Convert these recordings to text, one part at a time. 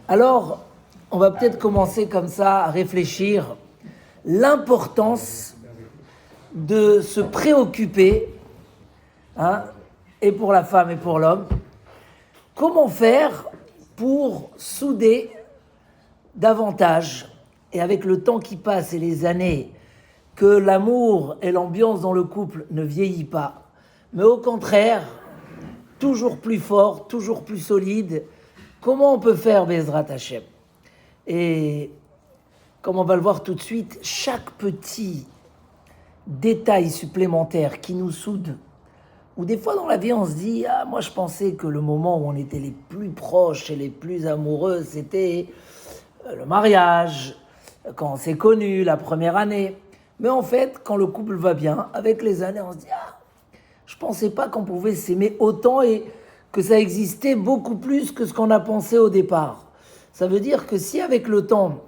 Alors, on va peut-être commencer comme ça à réfléchir l'importance de se préoccuper, et pour la femme et pour l'homme, comment faire pour souder davantage, et avec le temps qui passe et les années, que l'amour et l'ambiance dans le couple ne vieillit pas, mais au contraire, toujours plus fort, toujours plus solide. Comment on peut faire Bezrat Hashem? Et comme on va le voir tout de suite, chaque petit détail supplémentaire qui nous soude, ou des fois dans la vie on se dit « Ah, moi je pensais que le moment où on était les plus proches et les plus amoureux, c'était le mariage, quand on s'est connus, la première année. » Mais en fait, quand le couple va bien, avec les années, on se dit « Ah, je pensais pas qu'on pouvait s'aimer autant et que ça existait beaucoup plus que ce qu'on a pensé au départ. » Ça veut dire que si avec le temps,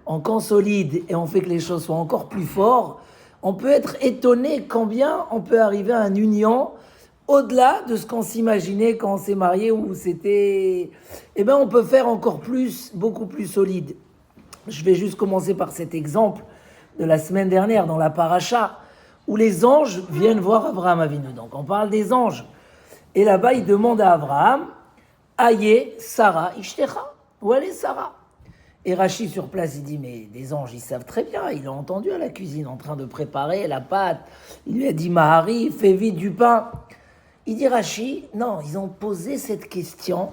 on consolide et on fait que les choses soient encore plus fortes, on peut être étonné combien on peut arriver à une union au-delà de ce qu'on s'imaginait quand on s'est marié, où c'était... Eh bien, on peut faire encore plus, beaucoup plus solide. Je vais juste commencer par cet exemple de la semaine dernière dans la paracha, où les anges viennent voir Abraham Avinu. Donc, on parle des anges. Et là-bas, il demande à Abraham, Aïe, Sarah, Ishtecha, où elle est Sarah? Et Rachi sur place, il dit, mais des anges, ils savent très bien, il l'a entendu à la cuisine en train de préparer la pâte. Il lui a dit, Mahari, fais vite du pain. Il dit Rachi, non, ils ont posé cette question,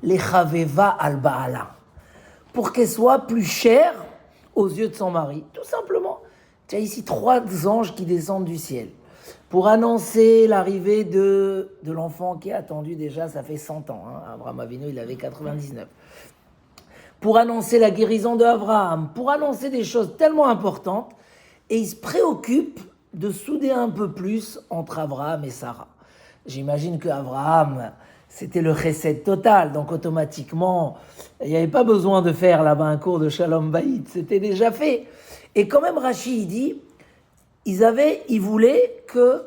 les Chaveva al-Ba'ala, pour qu'elle soit plus chère aux yeux de son mari. Tout simplement. Tu as ici 3 anges qui descendent du ciel pour annoncer l'arrivée de l'enfant qui est attendu déjà, ça fait 100 ans. Abraham Avinu, il avait 99. Pour annoncer la guérison d'Abraham, pour annoncer des choses tellement importantes, et il se préoccupe de souder un peu plus entre Abraham et Sarah. J'imagine qu'Abraham, c'était le chesed total, donc automatiquement, il n'y avait pas besoin de faire là-bas un cours de Shalom Bayit, c'était déjà fait. Et quand même, Rachi, il dit, ils voulaient que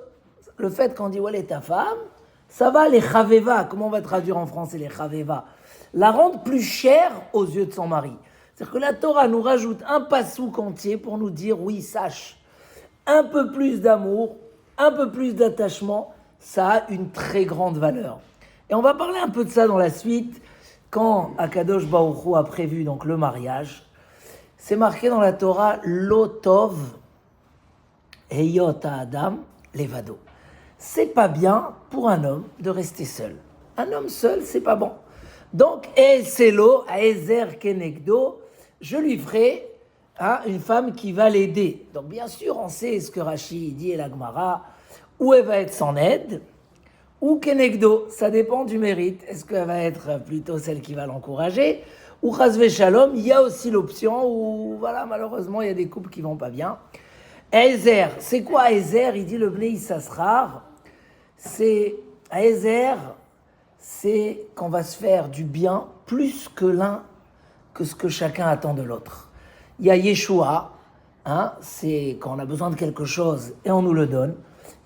le fait qu'on dit, ouais, elle est ta femme, ça va, les chaveva, comment on va traduire en français les chaveva, la rendre plus chère aux yeux de son mari. C'est-à-dire que la Torah nous rajoute un passouk entier pour nous dire, oui, sache, un peu plus d'amour, un peu plus d'attachement, ça a une très grande valeur. Et on va parler un peu de ça dans la suite, quand Akadosh Baruch Hu a prévu donc le mariage. C'est marqué dans la Torah, Lotov Heyot Adam Levado. C'est pas bien pour un homme de rester seul. Un homme seul, c'est pas bon. Donc, Selo, Ezer Kenegdo, je lui ferai une femme qui va l'aider. Donc, bien sûr, on sait ce que Rachi dit et la Gemara, où elle va être son aide, ou Kenegdo, ça dépend du mérite. Est-ce qu'elle va être plutôt celle qui va l'encourager, ou Chazve Shalom, il y a aussi l'option où, voilà, malheureusement, il y a des couples qui vont pas bien. Ezer, c'est quoi Ezer? Il dit le Bnei Issachar, c'est Ezer, c'est qu'on va se faire du bien plus que l'un, que ce que chacun attend de l'autre. Il y a Yeshua, c'est quand on a besoin de quelque chose et on nous le donne.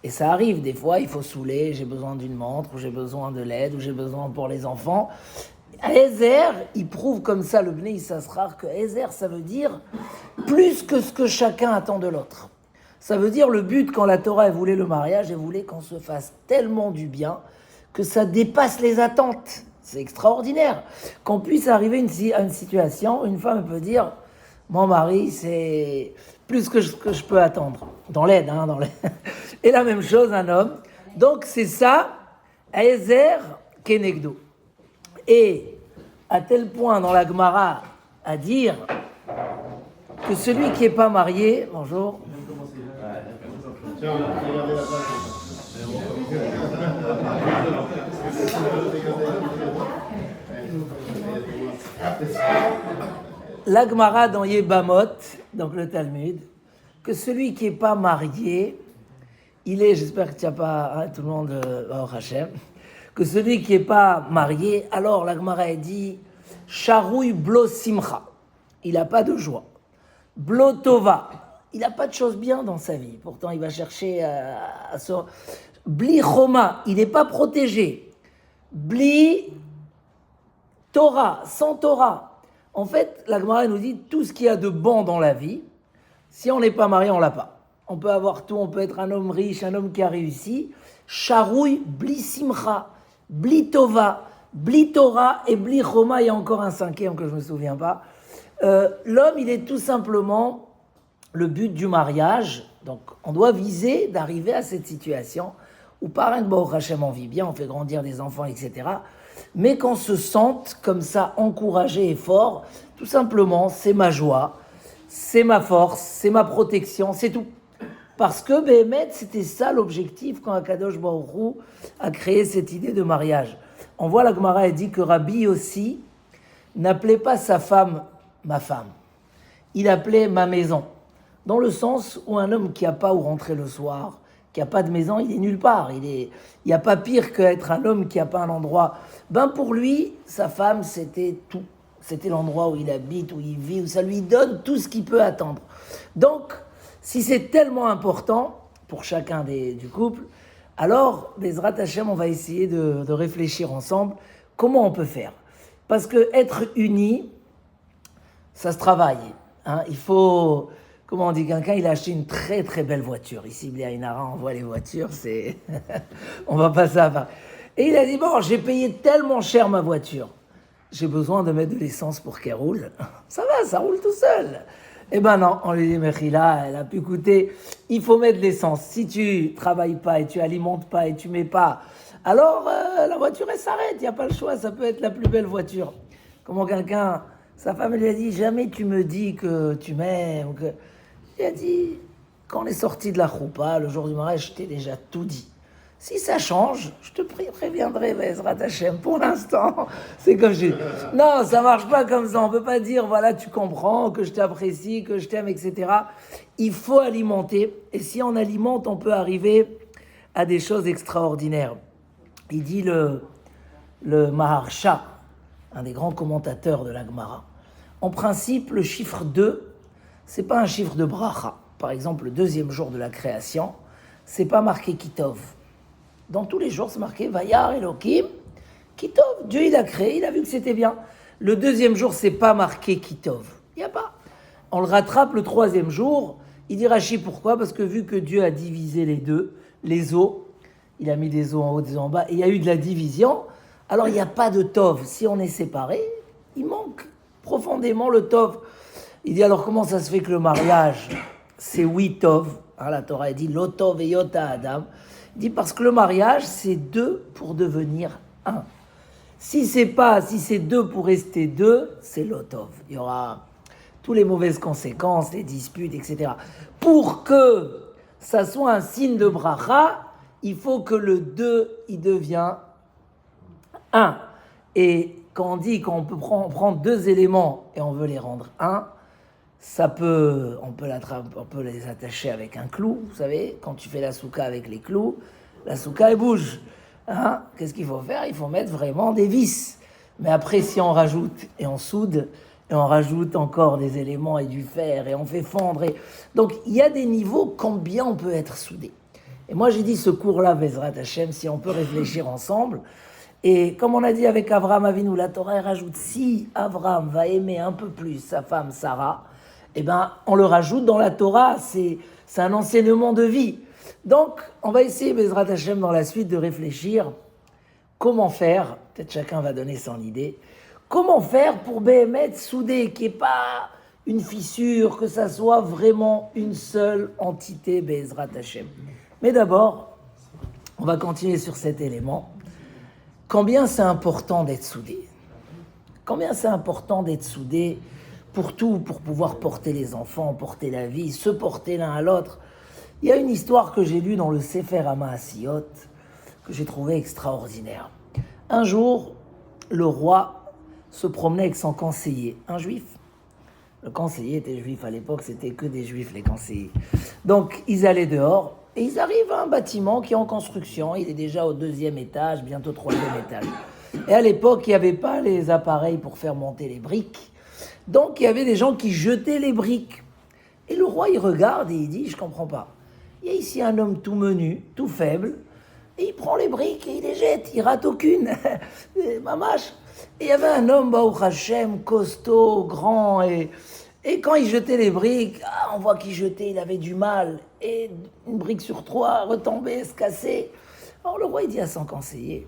Et ça arrive, des fois, il faut saouler, j'ai besoin d'une montre, ou j'ai besoin de l'aide, ou j'ai besoin pour les enfants. Ezer, il prouve comme ça, le Bnei Issachar, que Ezer, ça veut dire plus que ce que chacun attend de l'autre. Ça veut dire le but, quand la Torah voulait le mariage, elle voulait qu'on se fasse tellement du bien que ça dépasse les attentes. C'est extraordinaire. Qu'on puisse arriver à une situation où une femme peut dire « Mon mari, c'est plus que ce que je peux attendre. » Dans l'aide, dans l'aide. Et la même chose, un homme. Donc c'est ça, Ezer Kenegdo. Et à tel point dans la Gemara à dire que celui qui n'est pas marié, bonjour, la Gemara dans Yebamot, donc le Talmud, que celui qui n'est pas marié, il est, j'espère que tu n'as pas, tout le monde, oh Hachem, que celui qui n'est pas marié, alors la Gemara dit, Sharouy Blo Simcha, il n'a pas de joie. Blo Tova, il n'a pas de choses bien dans sa vie, pourtant il va chercher à se... Bli Choma, il n'est pas protégé. Bli Torah, sans Torah. En fait, la Gemara nous dit tout ce qu'il y a de bon dans la vie, si on n'est pas marié, on l'a pas. On peut avoir tout, on peut être un homme riche, un homme qui a réussi. Charouille, bli simcha, bli tova, bli Torah et bli choma. Il y a encore un cinquième que je ne me souviens pas. L'homme, il est tout simplement le but du mariage. Donc, on doit viser d'arriver à cette situation où par un Baruch Hashem, on vit bien, on fait grandir des enfants, etc. Mais qu'on se sente comme ça encouragé et fort, tout simplement, c'est ma joie, c'est ma force, c'est ma protection, c'est tout. Parce que Béhémet, c'était ça l'objectif quand Akadosh Baruch Hu a créé cette idée de mariage. On voit la Gemara, elle dit que Rabbi aussi n'appelait pas sa femme ma femme. Il appelait ma maison. Dans le sens où un homme qui n'a pas où rentrer le soir, qui n'a pas de maison, il est nulle part. Il n'y a pas pire qu'être un homme qui n'a pas un endroit. Ben pour lui, sa femme, c'était tout. C'était l'endroit où il habite, où il vit, où ça lui donne tout ce qu'il peut attendre. Donc, si c'est tellement important pour chacun du couple, alors, Bezrat Hashem, on va essayer de réfléchir ensemble comment on peut faire. Parce que être unis, ça se travaille. Hein. Il faut, comment on dit, quelqu'un, il a acheté une très très belle voiture. Ici, Bliaïnara, on voit les voitures, c'est... on va pas ça. Et il a dit, bon, j'ai payé tellement cher ma voiture. J'ai besoin de mettre de l'essence pour qu'elle roule. Ça va, ça roule tout seul. Eh ben non, on lui dit, Mechila, elle a pu coûter. Il faut mettre de l'essence. Si tu travailles pas et tu alimentes pas et tu mets pas, alors la voiture, elle s'arrête. Il n'y a pas le choix, ça peut être la plus belle voiture. Comment quelqu'un, sa femme lui a dit, jamais tu me dis que tu m'aimes. Il a dit, quand on est sorti de la choupa, le jour du mariage, je t'ai déjà tout dit. Si ça change, je te préviendrai, Bezrat Hashem. Pour l'instant, c'est comme je dis. Non, ça marche pas comme ça. On peut pas dire, voilà, tu comprends, que je t'apprécie, que je t'aime, etc. Il faut alimenter. Et si on alimente, on peut arriver à des choses extraordinaires. Il dit le Maharsha, un des grands commentateurs de la Gemara. En principe, le chiffre 2, c'est pas un chiffre de bracha. Par exemple, le deuxième jour de la création, c'est pas marqué Kitov. Dans tous les jours, c'est marqué Vayar Elohim Kitov. Dieu, il a créé, il a vu que c'était bien. Le deuxième jour, c'est pas marqué Kitov. Il n'y a pas. On le rattrape le troisième jour. Il dit Rashi, pourquoi ? Parce que vu que Dieu a divisé les deux, les eaux, il a mis des eaux en haut, des eaux en bas, et il y a eu de la division, alors il n'y a pas de Tov. Si on est séparés, il manque profondément le Tov. Il dit alors comment ça se fait que le mariage, c'est oui Tov ? La Torah dit Lo Tov et Yota Adam. Il dit parce que le mariage, c'est deux pour devenir un. Si c'est deux pour rester deux, c'est l'otov. Il y aura toutes les mauvaises conséquences, les disputes, etc. Pour que ça soit un signe de bracha, il faut que le deux, il devient un. Et quand on dit qu'on peut prendre deux éléments et on veut les rendre un, on peut les attacher avec un clou, vous savez, quand tu fais la souka avec les clous, la souka elle bouge. Hein? Qu'est-ce qu'il faut faire ? Il faut mettre vraiment des vis. Mais après, si on rajoute et on soude, et on rajoute encore des éléments et du fer, et on fait fondre. Donc, il y a des niveaux combien on peut être soudé. Et moi, j'ai dit ce cours-là, Bezrat Hashem, si on peut réfléchir ensemble. Et comme on a dit avec Avraham Avinu, la Torah elle rajoute, si Avraham va aimer un peu plus sa femme Sarah, eh ben, on le rajoute dans la Torah, c'est un enseignement de vie. Donc, on va essayer, Bezrat Hashem, dans la suite, de réfléchir comment faire, peut-être chacun va donner son idée, comment faire pour Béhémet soudé, qu'il n'y ait pas une fissure, que ça soit vraiment une seule entité, Bezrat Hashem. Mais d'abord, on va continuer sur cet élément. Combien c'est important d'être soudé ? Combien c'est important d'être soudé pour tout, pour pouvoir porter les enfants, porter la vie, se porter l'un à l'autre. Il y a une histoire que j'ai lue dans le Sefer HaMaasiyot, que j'ai trouvé extraordinaire. Un jour, le roi se promenait avec son conseiller, un juif. Le conseiller était juif à l'époque, c'était que des juifs les conseillers. Donc ils allaient dehors et ils arrivent à un bâtiment qui est en construction. Il est déjà au 2e étage, bientôt 3e étage. Et à l'époque, il n'y avait pas les appareils pour faire monter les briques. Donc il y avait des gens qui jetaient les briques. Et le roi, il regarde et il dit, je ne comprends pas. Il y a ici un homme tout menu, tout faible, Et il prend les briques et il les jette, il rate aucune. Mamache. Et il y avait un homme, Baruch Hashem, costaud, grand, et quand il jetait les briques, on voit qu'il jetait, il avait du mal. Et une brique sur 3 retombait, se cassait. Alors le roi, il dit à son conseiller,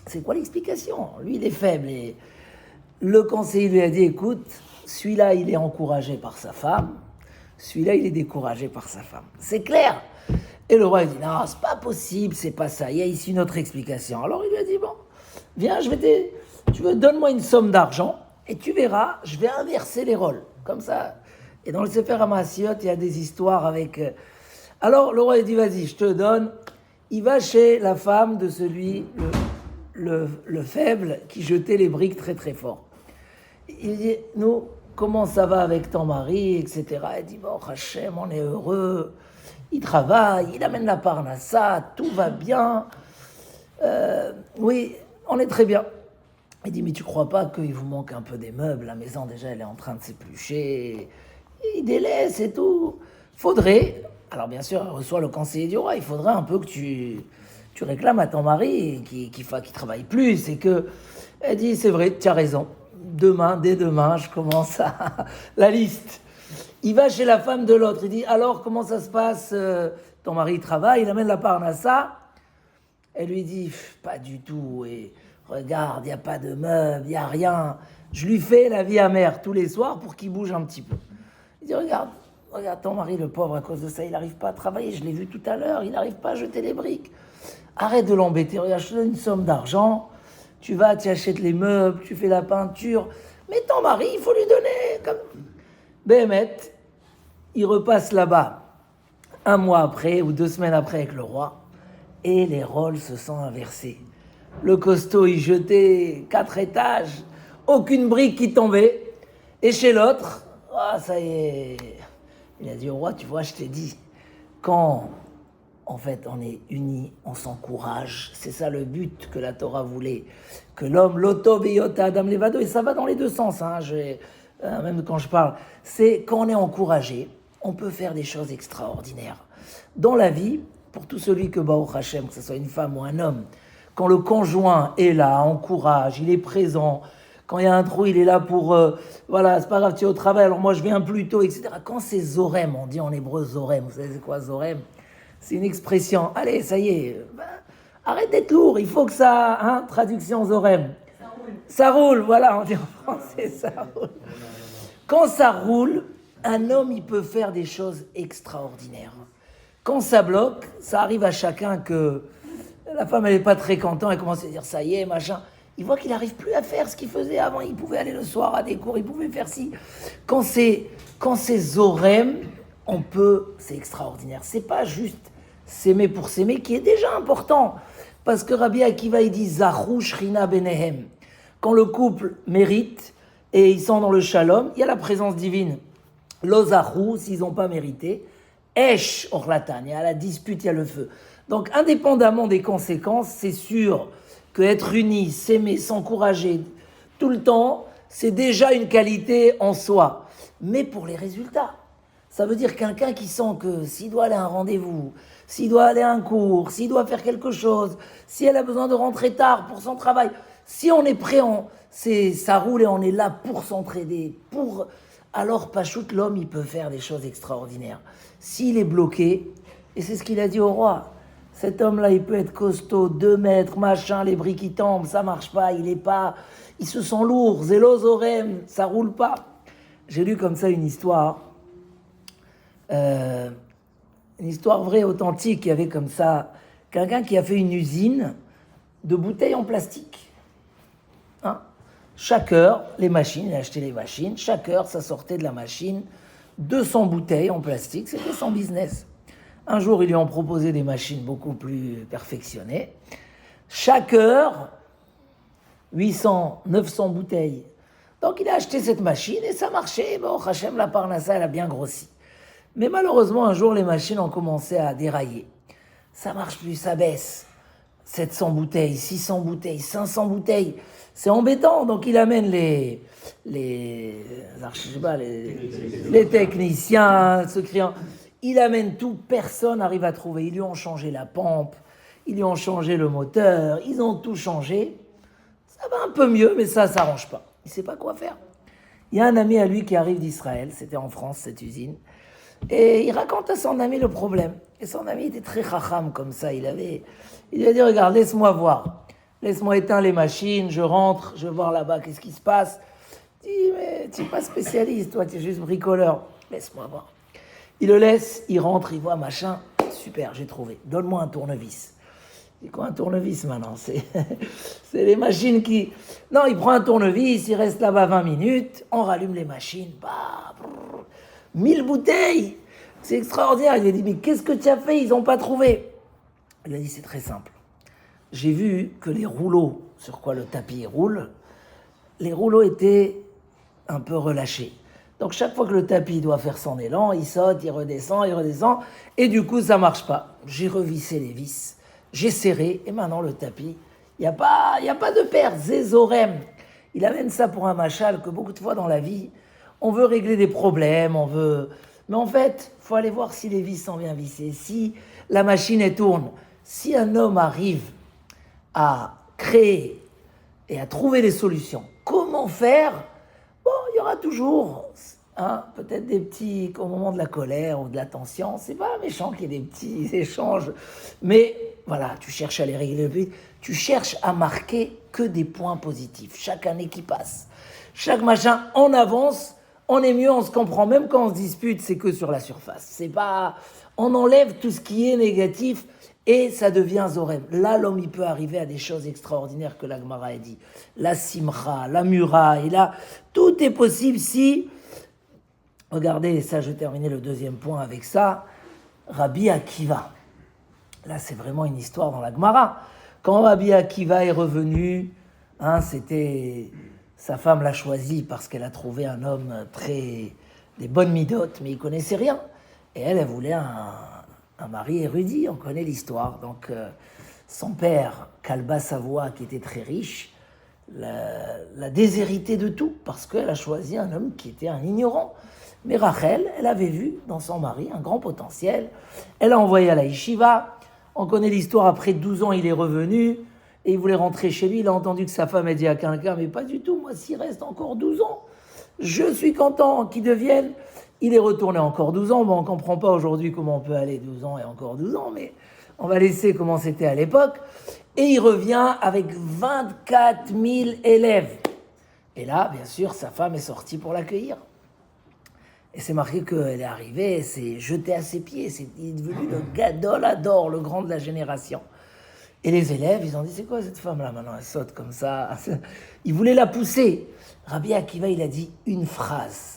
c'est quoi l'explication? Lui, il est faible. Et le conseiller lui a dit, écoute, celui-là, il est encouragé par sa femme. Celui-là, il est découragé par sa femme. C'est clair. Et le roi, il dit, non, c'est pas possible, c'est pas ça. Il y a ici une autre explication. Alors il lui a dit, bon, viens, donne-moi une somme d'argent. Et tu verras, je vais inverser les rôles. Comme ça. Et dans le Sefer HaMaasiot, il y a des histoires avec... Alors, le roi, il dit, vas-y, je te donne. Il va chez la femme de celui, le faible, qui jetait les briques très, très fort. Il dit, nous, comment ça va avec ton mari, etc. Il dit, bon, Hachem, on est heureux. Il travaille, il amène la parnassa, tout va bien. Oui, on est très bien. Il dit, mais tu crois pas qu'il vous manque un peu des meubles? La maison, déjà, elle est en train de s'éplucher. Il délaisse et tout. Faudrait, alors bien sûr, il reçoit le conseiller du roi, il faudrait un peu que tu réclames à ton mari qu'il travaille plus. Et que, elle dit, c'est vrai, tu as raison. Dès demain, je commence la liste. Il va chez la femme de l'autre. Il dit, alors, comment ça se passe? Ton mari travaille, il amène la parnassa. Elle lui dit, pas du tout. Et regarde, il n'y a pas de meubles, il n'y a rien. Je lui fais la vie amère tous les soirs pour qu'il bouge un petit peu. Il dit, regarde ton mari, le pauvre, à cause de ça, il n'arrive pas à travailler. Je l'ai vu tout à l'heure, il n'arrive pas à jeter les briques. Arrête de l'embêter. Regarde, je te donne une somme d'argent. Tu vas, tu achètes les meubles, tu fais la peinture. Mais ton mari, il faut lui donner. Comme... Béhémet, il repasse là-bas 1 mois après ou 2 semaines après avec le roi. Et les rôles se sont inversés. Le costaud, il jetait 4 étages, aucune brique qui tombait. Et chez l'autre, ça y est, il a dit au roi, tu vois, je t'ai dit, quand en fait on est unis, on s'encourage, c'est ça le but que la Torah voulait, que l'homme, l'auto beyota adam levado, et ça va dans les deux sens, même quand je parle, c'est quand on est encouragé, on peut faire des choses extraordinaires. Dans la vie, pour tout celui que Baruch Hashem, que ce soit une femme ou un homme, quand le conjoint est là, encourage, il est présent, quand il y a un trou, il est là pour, voilà, c'est pas grave, tu es au travail, alors moi je viens plus tôt, etc. Quand c'est zorem, on dit en hébreu zorem, vous savez c'est quoi zorem? C'est une expression, allez, ça y est, arrête d'être lourd, il faut que ça, traduction zorem. Ça roule, voilà, on dit en français, ça roule. Quand ça roule, un homme, il peut faire des choses extraordinaires. Quand ça bloque, ça arrive à chacun que la femme, elle n'est pas très contente, elle commence à dire ça y est, machin. Il voit qu'il n'arrive plus à faire ce qu'il faisait avant. Il pouvait aller le soir à des cours, il pouvait faire ci. Quand c'est zorem, c'est extraordinaire. C'est pas juste s'aimer pour s'aimer, qui est déjà important. Parce que Rabbi Akiva, il dit Zahu Shrina Benehem. Quand le couple mérite et ils sont dans le shalom, il y a la présence divine. Lo Zahu, s'ils n'ont pas mérité, Esh Orlatan, il y a la dispute, il y a le feu. Donc, indépendamment des conséquences, c'est sûr que être unis, s'aimer, s'encourager tout le temps, c'est déjà une qualité en soi. Mais pour les résultats, ça veut dire quelqu'un qui sent que s'il doit aller à un rendez-vous, s'il doit aller à un cours, s'il doit faire quelque chose, si elle a besoin de rentrer tard pour son travail, si on est prêt, ça roule et on est là pour s'entraider, alors Pachout, l'homme, il peut faire des choses extraordinaires. S'il est bloqué, et c'est ce qu'il a dit au roi, cet homme-là, il peut être costaud, 2 mètres, machin, les briques qui tombent, ça marche pas, il se sent lourd, zélozorem, ça roule pas. J'ai lu comme ça une histoire vraie, authentique. Il y avait comme ça quelqu'un qui a fait une usine de bouteilles en plastique. Chaque heure, les machines, il a acheté les machines, chaque heure, ça sortait de la machine 200 bouteilles en plastique, c'était son business. Un jour, ils lui ont proposé des machines beaucoup plus perfectionnées. Chaque heure, 800, 900 bouteilles. Donc, il a acheté cette machine et ça marchait. Bon, Hachem, la parnassa, elle a bien grossi. Mais malheureusement, un jour, les machines ont commencé à dérailler. Ça marche plus, ça baisse. 700 bouteilles, 600 bouteilles, 500 bouteilles. C'est embêtant. Donc, il amène les techniciens, ceux criant. Il amène tout, personne n'arrive à trouver. Ils lui ont changé la pompe, ils lui ont changé le moteur, ils ont tout changé. Ça va un peu mieux, mais ça ne s'arrange pas. Il ne sait pas quoi faire. Il y a un ami à lui qui arrive d'Israël, c'était en France, cette usine, et il raconte à son ami le problème. Et son ami était très chacham comme ça, il lui a dit, regarde, laisse-moi voir. Laisse-moi éteindre les machines, je rentre, je vais voir là-bas, qu'est-ce qui se passe. Il dit, mais tu n'es pas spécialiste, toi, tu es juste bricoleur. Laisse-moi voir. Il le laisse, il rentre, il voit machin. Super, j'ai trouvé. Donne-moi un tournevis. C'est quoi un tournevis maintenant? C'est les machines qui... Non, il prend un tournevis, il reste là-bas 20 minutes, on rallume les machines. 1000 bouteilles. C'est extraordinaire. Il lui a dit, mais qu'est-ce que tu as fait? Ils n'ont pas trouvé. Il lui a dit, c'est très simple. J'ai vu que les rouleaux, sur quoi le tapis roule, les rouleaux étaient un peu relâchés. Donc chaque fois que le tapis doit faire son élan, il saute, il redescend, et du coup ça marche pas. J'ai revissé les vis, j'ai serré, et maintenant le tapis, il n'y a pas de perte, zézorem. Il amène ça pour un machal que beaucoup de fois dans la vie, on veut régler des problèmes, mais en fait, il faut aller voir si les vis sont bien vissées, si la machine elle tourne. Si un homme arrive à créer et à trouver des solutions, comment faire? Bon, il y aura toujours, peut-être des petits, au moment de la colère ou de la tension, c'est pas méchant qu'il y ait des petits échanges, mais voilà, tu cherches à les régler, tu cherches à marquer que des points positifs. Chaque année qui passe, chaque machin, on avance, on est mieux, on se comprend, même quand on se dispute, c'est que sur la surface. C'est pas, on enlève tout ce qui est négatif, et ça devient Zorem. Là, l'homme, il peut arriver à des choses extraordinaires que la Gemara a dit. La simcha, la muraille, là, tout est possible si... Regardez, ça, je vais terminer le deuxième point avec ça. Rabbi Akiva. Là, c'est vraiment une histoire dans la Gemara. Quand Rabbi Akiva est revenu, c'était... Sa femme l'a choisi parce qu'elle a trouvé un homme des bonnes midotes, mais il ne connaissait rien. Et elle voulait un mari érudit, on connaît l'histoire. Donc, son père, Kalba Savoie, qui était très riche, l'a déshérité de tout, parce qu'elle a choisi un homme qui était un ignorant. Mais Rachel, elle avait vu dans son mari un grand potentiel. Elle l'a envoyé à la yeshiva. On connaît l'histoire, après 12 ans, il est revenu, et il voulait rentrer chez lui. Il a entendu que sa femme a dit à quelqu'un, mais pas du tout, moi, s'il reste encore 12 ans, je suis content qu'il devienne... Il est retourné encore 12 ans. Bon, on ne comprend pas aujourd'hui comment on peut aller 12 ans et encore 12 ans, mais on va laisser comment c'était à l'époque. Et il revient avec 24 000 élèves. Et là, bien sûr, sa femme est sortie pour l'accueillir. Et c'est marqué qu'elle est arrivée, elle s'est jetée à ses pieds. Il est devenu le gadol ador, le grand de la génération. Et les élèves, ils ont dit, c'est quoi cette femme-là maintenant? Elle saute comme ça. Ils voulaient la pousser. Rabbi Akiva, il a dit une phrase.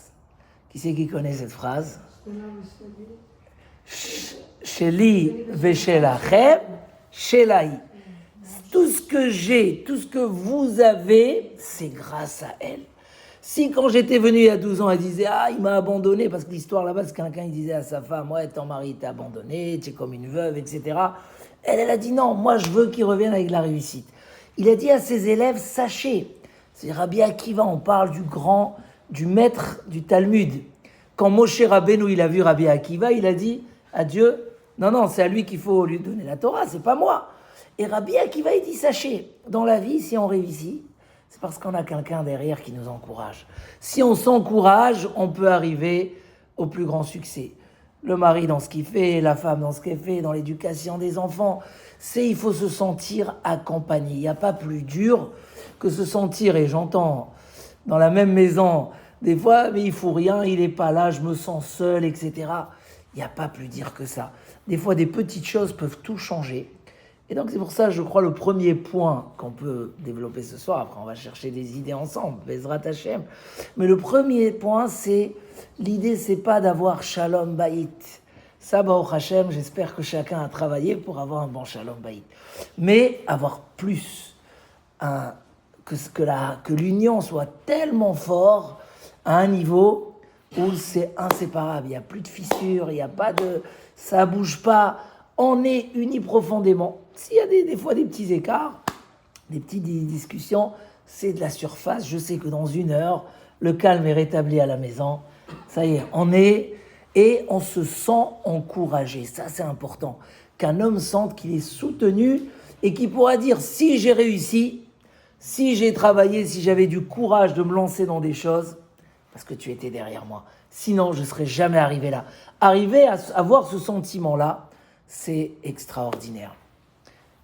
Qui c'est qui connaît cette phrase? Sheli veshelachem shelaï. Tout ce que j'ai, tout ce que vous avez, c'est grâce à elle. Si quand j'étais venu il y a 12 ans, elle disait « Ah, il m'a abandonné », parce que l'histoire là-bas, c'est quelqu'un qui disait à sa femme « Ouais, ton mari t'a abandonné, tu es comme une veuve, etc. » Elle a dit « Non, moi je veux qu'il revienne avec la réussite. » Il a dit à ses élèves « Sachez, c'est Rabbi Akiva, on parle du maître du Talmud. Quand Moshe Rabbeinu, il a vu Rabbi Akiva, il a dit à Dieu « Non, c'est à lui qu'il faut lui donner la Torah, c'est pas moi. » Et Rabbi Akiva, il dit « Sachez, dans la vie, si on réussit, c'est parce qu'on a quelqu'un derrière qui nous encourage. Si on s'encourage, on peut arriver au plus grand succès. Le mari dans ce qu'il fait, la femme dans ce qu'elle fait, dans l'éducation des enfants, il faut se sentir accompagné. Il n'y a pas plus dur que se sentir, et j'entends dans la même maison, des fois, mais il ne faut rien, il n'est pas là, je me sens seul, etc. Il n'y a pas plus dur que ça. Des fois, des petites choses peuvent tout changer. Et donc, c'est pour ça, je crois, le premier point qu'on peut développer ce soir, après on va chercher des idées ensemble, Bezrat Hashem, mais le premier point, c'est, l'idée, c'est pas d'avoir Shalom Bayit. Ça, Baruch Hashem, j'espère que chacun a travaillé pour avoir un bon Shalom Bayit. Mais avoir plus, que l'union soit tellement forte à un niveau où c'est inséparable. Il n'y a plus de fissures, il n'y a pas de... Ça ne bouge pas. On est unis profondément. S'il y a des fois des petits écarts, des petites discussions, c'est de la surface. Je sais que dans 1 heure, le calme est rétabli à la maison. Ça y est, on est... Et on se sent encouragé. Ça, c'est important. qu'un homme sente qu'il est soutenu et qu'il pourra dire si j'ai réussi, si j'ai travaillé, si j'avais du courage de me lancer dans des choses, parce que tu étais derrière moi. Sinon, je ne serais jamais arrivé là. Arriver à avoir ce sentiment-là, c'est extraordinaire.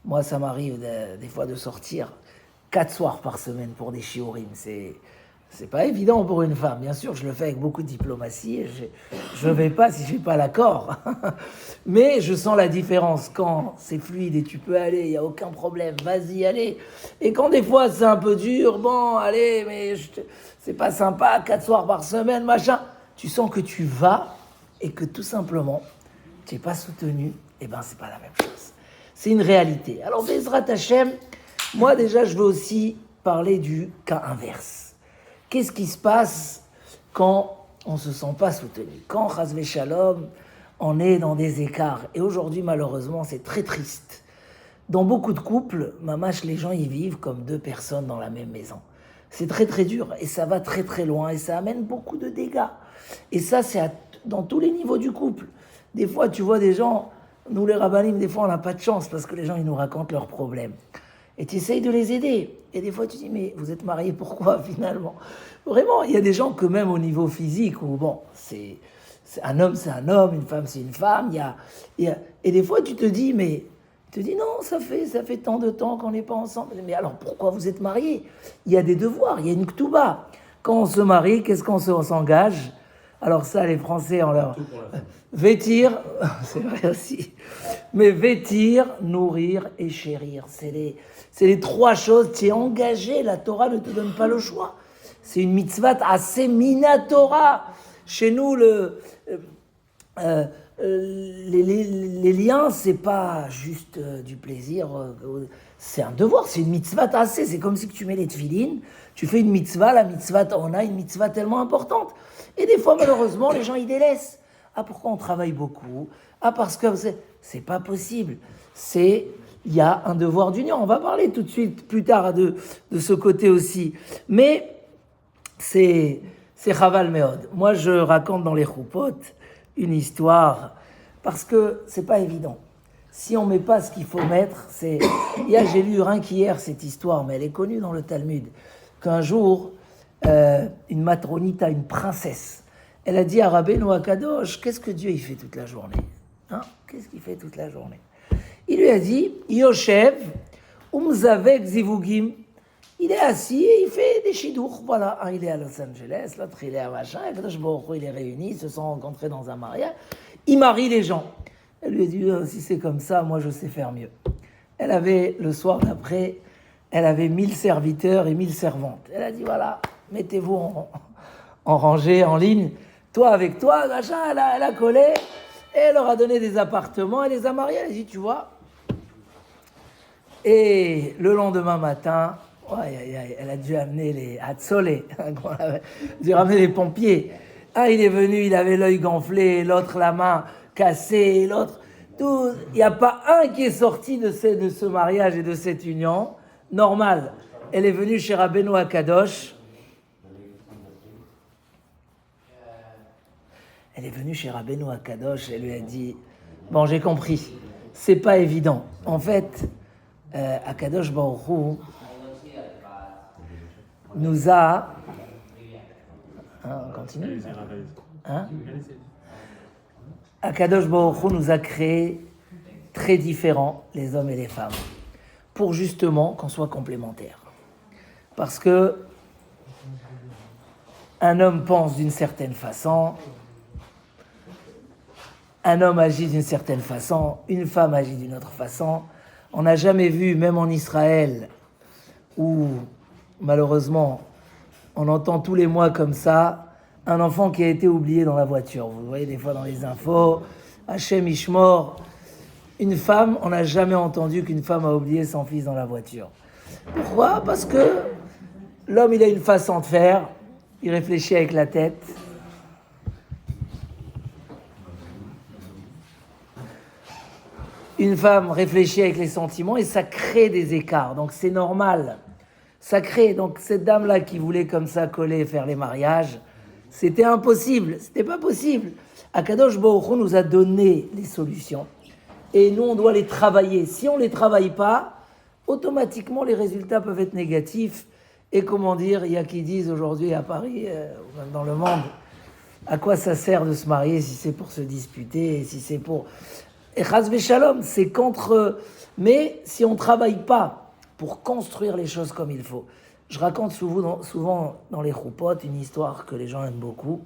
Moi, ça m'arrive des fois de sortir 4 soirs par semaine pour des shiurim. C'est pas évident pour une femme. Bien sûr, je le fais avec beaucoup de diplomatie. Et je ne vais pas si je n'ai pas l'accord. Mais je sens la différence quand c'est fluide et tu peux aller, il n'y a aucun problème, vas-y, allez. Et quand des fois c'est un peu dur, bon, allez, mais c'est pas sympa, 4 soirs par semaine, machin. Tu sens que tu vas et que tout simplement, tu n'es pas soutenu, et ben c'est pas la même chose. C'est une réalité. Alors, Bezrat Hashem, moi déjà, je veux aussi parler du cas inverse. Qu'est-ce qui se passe quand on ne se sent pas soutenu? Quand, Chas v'Shalom, on est dans des écarts. Et aujourd'hui, malheureusement, c'est très triste. Dans beaucoup de couples, mamash, les gens y vivent comme 2 personnes dans la même maison. C'est très très dur et ça va très très loin et ça amène beaucoup de dégâts. Et ça, c'est dans tous les niveaux du couple. Des fois, tu vois des gens, nous les rabbinim, des fois, on n'a pas de chance parce que les gens, ils nous racontent leurs problèmes. Et tu essayes de les aider. Et des fois, tu dis, mais vous êtes mariés, pourquoi finalement? Vraiment, il y a des gens que même au niveau physique, où bon, c'est un homme, c'est un homme, une femme, c'est une femme. Et des fois, tu te dis, mais tu te dis, non, ça fait tant de temps qu'on n'est pas ensemble. Mais alors, pourquoi vous êtes mariés? Il y a des devoirs, il y a une ktouba. Quand on se marie, qu'est-ce qu'on s'engage? Alors ça, les Français, on leur... Vêtir, c'est vrai aussi, mais vêtir, nourrir et chérir, c'est les 3 choses. Tu es engagé, la Torah ne te donne pas le choix. C'est une mitzvah assez minatora. Chez nous, les liens, c'est pas juste du plaisir, c'est un devoir, c'est une mitzvah assez. C'est comme si tu mets les tefilines, tu fais une mitzvah, la mitzvah, on a une mitzvah tellement importante. Et des fois, malheureusement, les gens, ils délaissent. Ah, pourquoi on travaille beaucoup? Ah, parce que c'est pas possible. Il y a un devoir d'union. On va parler tout de suite, plus tard, de ce côté aussi. Mais c'est Chaval Meod. Moi, je raconte dans les Choupot une histoire, parce que c'est pas évident. Si on met pas ce qu'il faut mettre, j'ai lu rien qu'hier cette histoire, mais elle est connue dans le Talmud, qu'un jour, une matronita, une princesse, elle a dit à Rabbeinu Akadosh, qu'est-ce que Dieu il fait toute la journée? Qu'est-ce qu'il fait toute la journée? Il lui a dit, Yoshev, umzavek zivugim. Il est assis et il fait des chidours. Voilà, un il est à Los Angeles, l'autre il est à machin, Akadosh Baruch Hu, il est réunis, ils se sont rencontrés dans un mariage. Il marie les gens. Elle lui a dit, si c'est comme ça, moi je sais faire mieux. Elle avait, le soir d'après, elle avait 1000 serviteurs et 1000 servantes. Elle a dit, voilà, mettez-vous en rangée, en ligne. Toi avec toi, machin, elle a collé, et elle leur a donné des appartements, elle les a mariés, elle a dit, tu vois. Et le lendemain matin, elle a dû amener les Hatzolé, elle a dû ramener les pompiers. Un, il est venu, il avait l'œil gonflé, l'autre la main cassée, l'autre... Tout. Il n'y a pas un qui est sorti de ce mariage et de cette union. Normal. Elle est venue chez Rabbeinu Akadosh. Elle est venue chez Rabbeinu Akadosh, elle lui a dit, bon, j'ai compris, c'est pas évident. En fait, Akadosh Baruch Hu nous a... on continue? Akadosh Baruch Hu nous a créés très différents, les hommes et les femmes, pour justement qu'on soit complémentaires. Parce que un homme pense d'une certaine façon, un homme agit d'une certaine façon, une femme agit d'une autre façon. On n'a jamais vu, même en Israël, où malheureusement, on entend tous les mois comme ça, un enfant qui a été oublié dans la voiture. Vous voyez des fois dans les infos, Hachem Ishmor, une femme, on n'a jamais entendu qu'une femme a oublié son fils dans la voiture. Pourquoi? Parce que l'homme, il a une façon de faire, il réfléchit avec la tête. Une femme réfléchit avec les sentiments et ça crée des écarts. Donc c'est normal. Ça crée. Donc cette dame-là qui voulait comme ça coller et faire les mariages, c'était impossible. C'était pas possible. Akadosh Baruch Hu nous a donné les solutions. et nous, on doit les travailler. Si on ne les travaille pas, automatiquement, les résultats peuvent être négatifs. Et comment dire, il y a qui disent aujourd'hui à Paris, ou même dans le monde, à quoi ça sert de se marier si c'est pour se disputer, si c'est pour... Et chas v'shalom, c'est contre... Mais si on ne travaille pas pour construire les choses comme il faut, je raconte souvent dans les choupotes une histoire que les gens aiment beaucoup.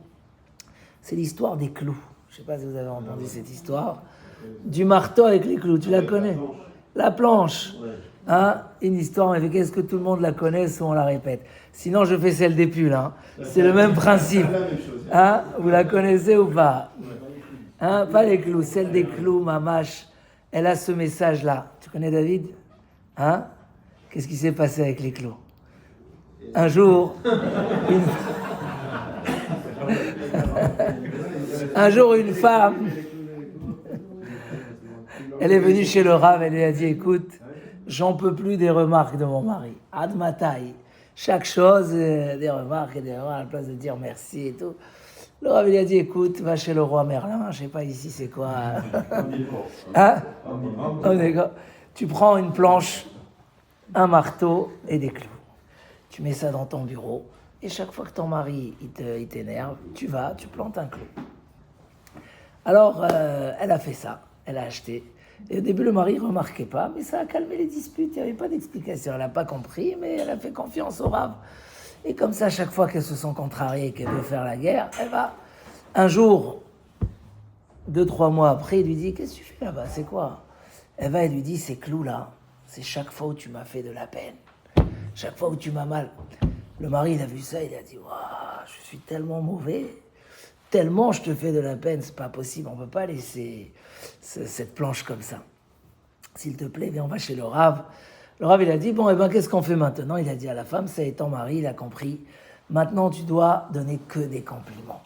C'est l'histoire des clous. Je ne sais pas si vous avez entendu cette histoire. Du marteau avec les clous, tu la connais? La planche. Hein? Une histoire, mais qu'est-ce que tout le monde la connaisse ou on la répète? Sinon, je fais celle des pulls. Hein? C'est le même principe. Hein? Vous la connaissez ou pas? Hein? Pas les clous, celle des clous, mamache. Elle a ce message-là. Tu connais David? Hein? Qu'est-ce qui s'est passé avec les clous? Un jour, une femme, elle est venue chez le Rav, elle lui a dit, écoute, j'en peux plus des remarques de mon mari. Ad matai. Chaque chose, des remarques à la place de dire merci et tout. Le Rav lui a dit, écoute, va chez le roi Merlin, je sais pas ici c'est quoi. Hein? Oh, d'accord. Tu prends une planche, un marteau et des clous. Tu mets ça dans ton bureau et chaque fois que ton mari il t'énerve, tu vas, tu plantes un clou. Alors, elle a fait ça, elle a acheté. Et au début, le mari ne remarquait pas, mais ça a calmé les disputes, il n'y avait pas d'explication. Elle n'a pas compris, mais elle a fait confiance au Rav. Et comme ça, chaque fois qu'elle se sent contrariée et qu'elle veut faire la guerre, elle va. Un jour, 2-3 mois après, il lui dit, qu'est-ce que tu fais là-bas? C'est quoi? Elle va, elle lui dit, ces clous-là, c'est chaque fois où tu m'as fait de la peine. Chaque fois où tu m'as mal. Le mari, il a vu ça, il a dit, waouh, je suis tellement mauvais, tellement je te fais de la peine, c'est pas possible, on ne peut pas laisser cette planche comme ça. S'il te plaît, viens, on va chez le Rav. Le Rav, il a dit, bon, qu'est-ce qu'on fait maintenant? Il a dit à la femme, ça est ton mari, il a compris. Maintenant, tu dois donner que des compliments.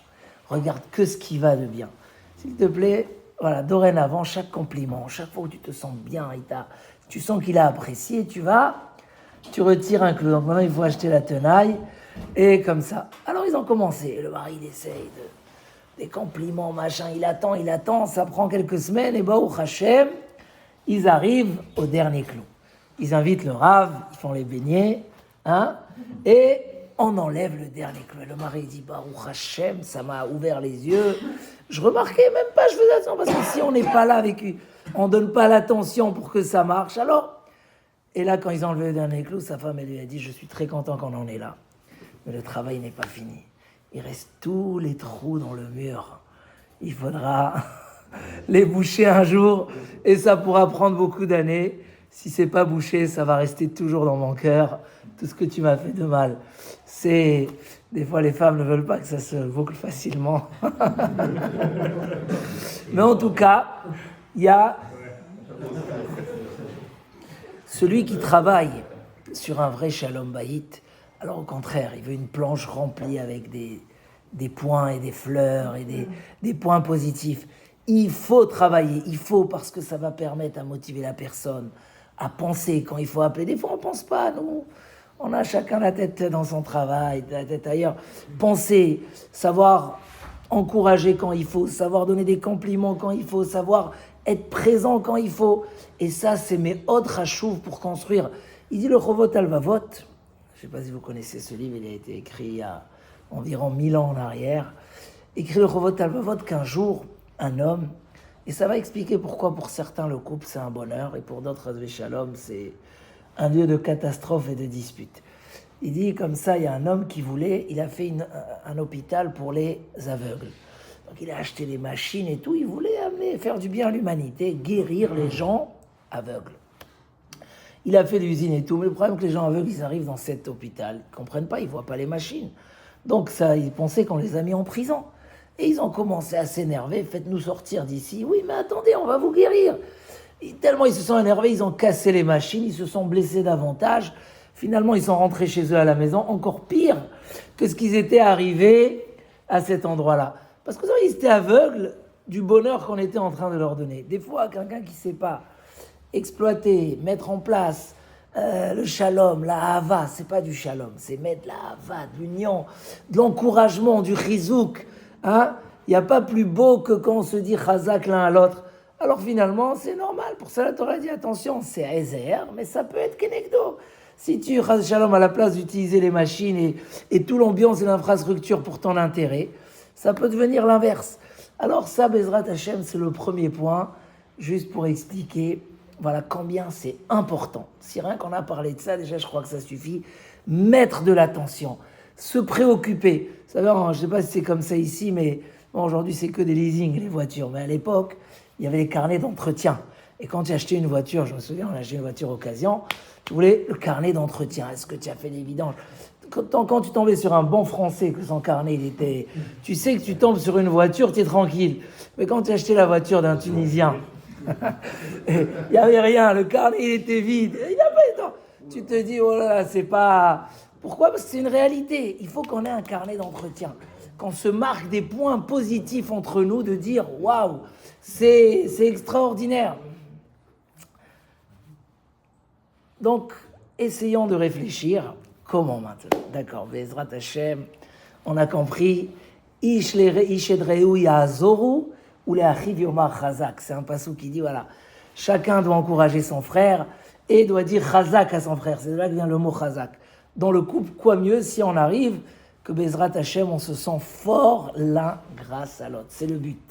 Regarde que ce qui va de bien. S'il te plaît, voilà, dorénavant, chaque compliment, chaque fois où tu te sens bien, tu sens qu'il a apprécié, tu retires un clou. Donc maintenant, il faut acheter la tenaille, et comme ça. Alors, ils ont commencé. Le mari, il essaye des compliments, machin. Il attend. Ça prend quelques semaines, et au Hachem, ils arrivent au dernier clou. Ils invitent le Rav, ils font les beignets, hein, et on enlève le dernier clou. Et le mari dit, Baruch Hashem, ça m'a ouvert les yeux. Je remarquais même pas, je faisais attention, parce que si on n'est pas là avec lui, on donne pas l'attention pour que ça marche. Alors, et là, quand ils ont enlevé le dernier clou, sa femme, elle lui a dit, je suis très content qu'on en est là. Mais le travail n'est pas fini. Il reste tous les trous dans le mur. Il faudra les boucher un jour, et ça pourra prendre beaucoup d'années. Si c'est pas bouché, ça va rester toujours dans mon cœur. Tout ce que tu m'as fait de mal. Des fois, les femmes ne veulent pas que ça se boucle facilement. Mais en tout cas, il y a celui qui travaille sur un vrai shalom bayit. Alors au contraire, il veut une planche remplie avec des points et des fleurs et des points positifs. Il faut travailler, parce que ça va permettre à motiver la personne, à penser quand il faut appeler. Des fois, on ne pense pas, nous. On a chacun la tête dans son travail, la tête ailleurs. Penser, savoir encourager quand il faut, savoir donner des compliments quand il faut, savoir être présent quand il faut. Et ça, c'est mes autres hachouv pour construire. Il dit le Chovot Alvavot. Je ne sais pas si vous connaissez ce livre, il a été écrit il y a environ 1000 ans en arrière. Écrit le Chovot Alvavot qu'un jour, un homme, et ça va expliquer pourquoi pour certains le couple c'est un bonheur et pour d'autres, Hasvé Shalom, c'est un lieu de catastrophe et de dispute. Il dit comme ça, il y a un homme il a fait un hôpital pour les aveugles. Donc il a acheté les machines et tout, il voulait faire du bien à l'humanité, guérir les gens aveugles. Il a fait l'usine et tout, mais le problème c'est que les gens aveugles, ils arrivent dans cet hôpital, ils ne comprennent pas, ils ne voient pas les machines. Donc ça, ils pensaient qu'on les a mis en prison. Et ils ont commencé à s'énerver, faites-nous sortir d'ici. Oui, mais attendez, on va vous guérir. Et tellement ils se sont énervés, ils ont cassé les machines, ils se sont blessés davantage. Finalement, ils sont rentrés chez eux à la maison, encore pire que ce qu'ils étaient arrivés à cet endroit-là. Parce que vous savez, ils étaient aveugles du bonheur qu'on était en train de leur donner. Des fois, quelqu'un qui ne sait pas exploiter, mettre en place le shalom, la hava, c'est pas du shalom, c'est mettre la hava, de l'union, de l'encouragement, du chizouk. Hein? Il n'y a pas plus beau que quand on se dit chazak l'un à l'autre. Alors finalement, c'est normal. Pour ça, la Torah dit attention, c'est Ezer, mais ça peut être Kenegdo. Si tu, Chaz Shalom, à la place d'utiliser les machines et tout l'ambiance et l'infrastructure pour ton intérêt, ça peut devenir l'inverse. Alors ça, Bezrat Hashem, c'est le premier point, juste pour expliquer, voilà combien c'est important. Si rien qu'on a parlé de ça, déjà je crois que ça suffit. Mettre de l'attention, se préoccuper. Vous savez, je ne sais pas si c'est comme ça ici, mais bon, aujourd'hui c'est que des leasing, les voitures. Mais à l'époque, il y avait les carnets d'entretien. Et quand tu achetais une voiture, je me souviens, on a acheté une voiture occasion, tu voulais le carnet d'entretien. Est-ce que tu as fait des vidanges ? Quand tu tombais sur un bon Français, que son carnet, il était... Tu sais que tu tombes sur une voiture, tu es tranquille. Mais quand tu as acheté la voiture d'un Tunisien, il n'y avait rien, le carnet, il était vide. Il n'y a pas de temps. Tu te dis, oh là là, c'est pas... Pourquoi ? Parce que c'est une réalité. Il faut qu'on ait un carnet d'entretien. Qu'on se marque des points positifs entre nous, de dire, waouh, c'est extraordinaire. Donc, essayons de réfléchir. Comment maintenant ? D'accord, Bezrat Hashem, on a compris. Ish edreu yazoru ou le achiv yomar chazak. C'est un passou qui dit, voilà, chacun doit encourager son frère et doit dire chazak à son frère. C'est de là que vient le mot chazak. Dans le couple, quoi mieux si on arrive que Bezrat Hashem, on se sent fort l'un grâce à l'autre. C'est le but.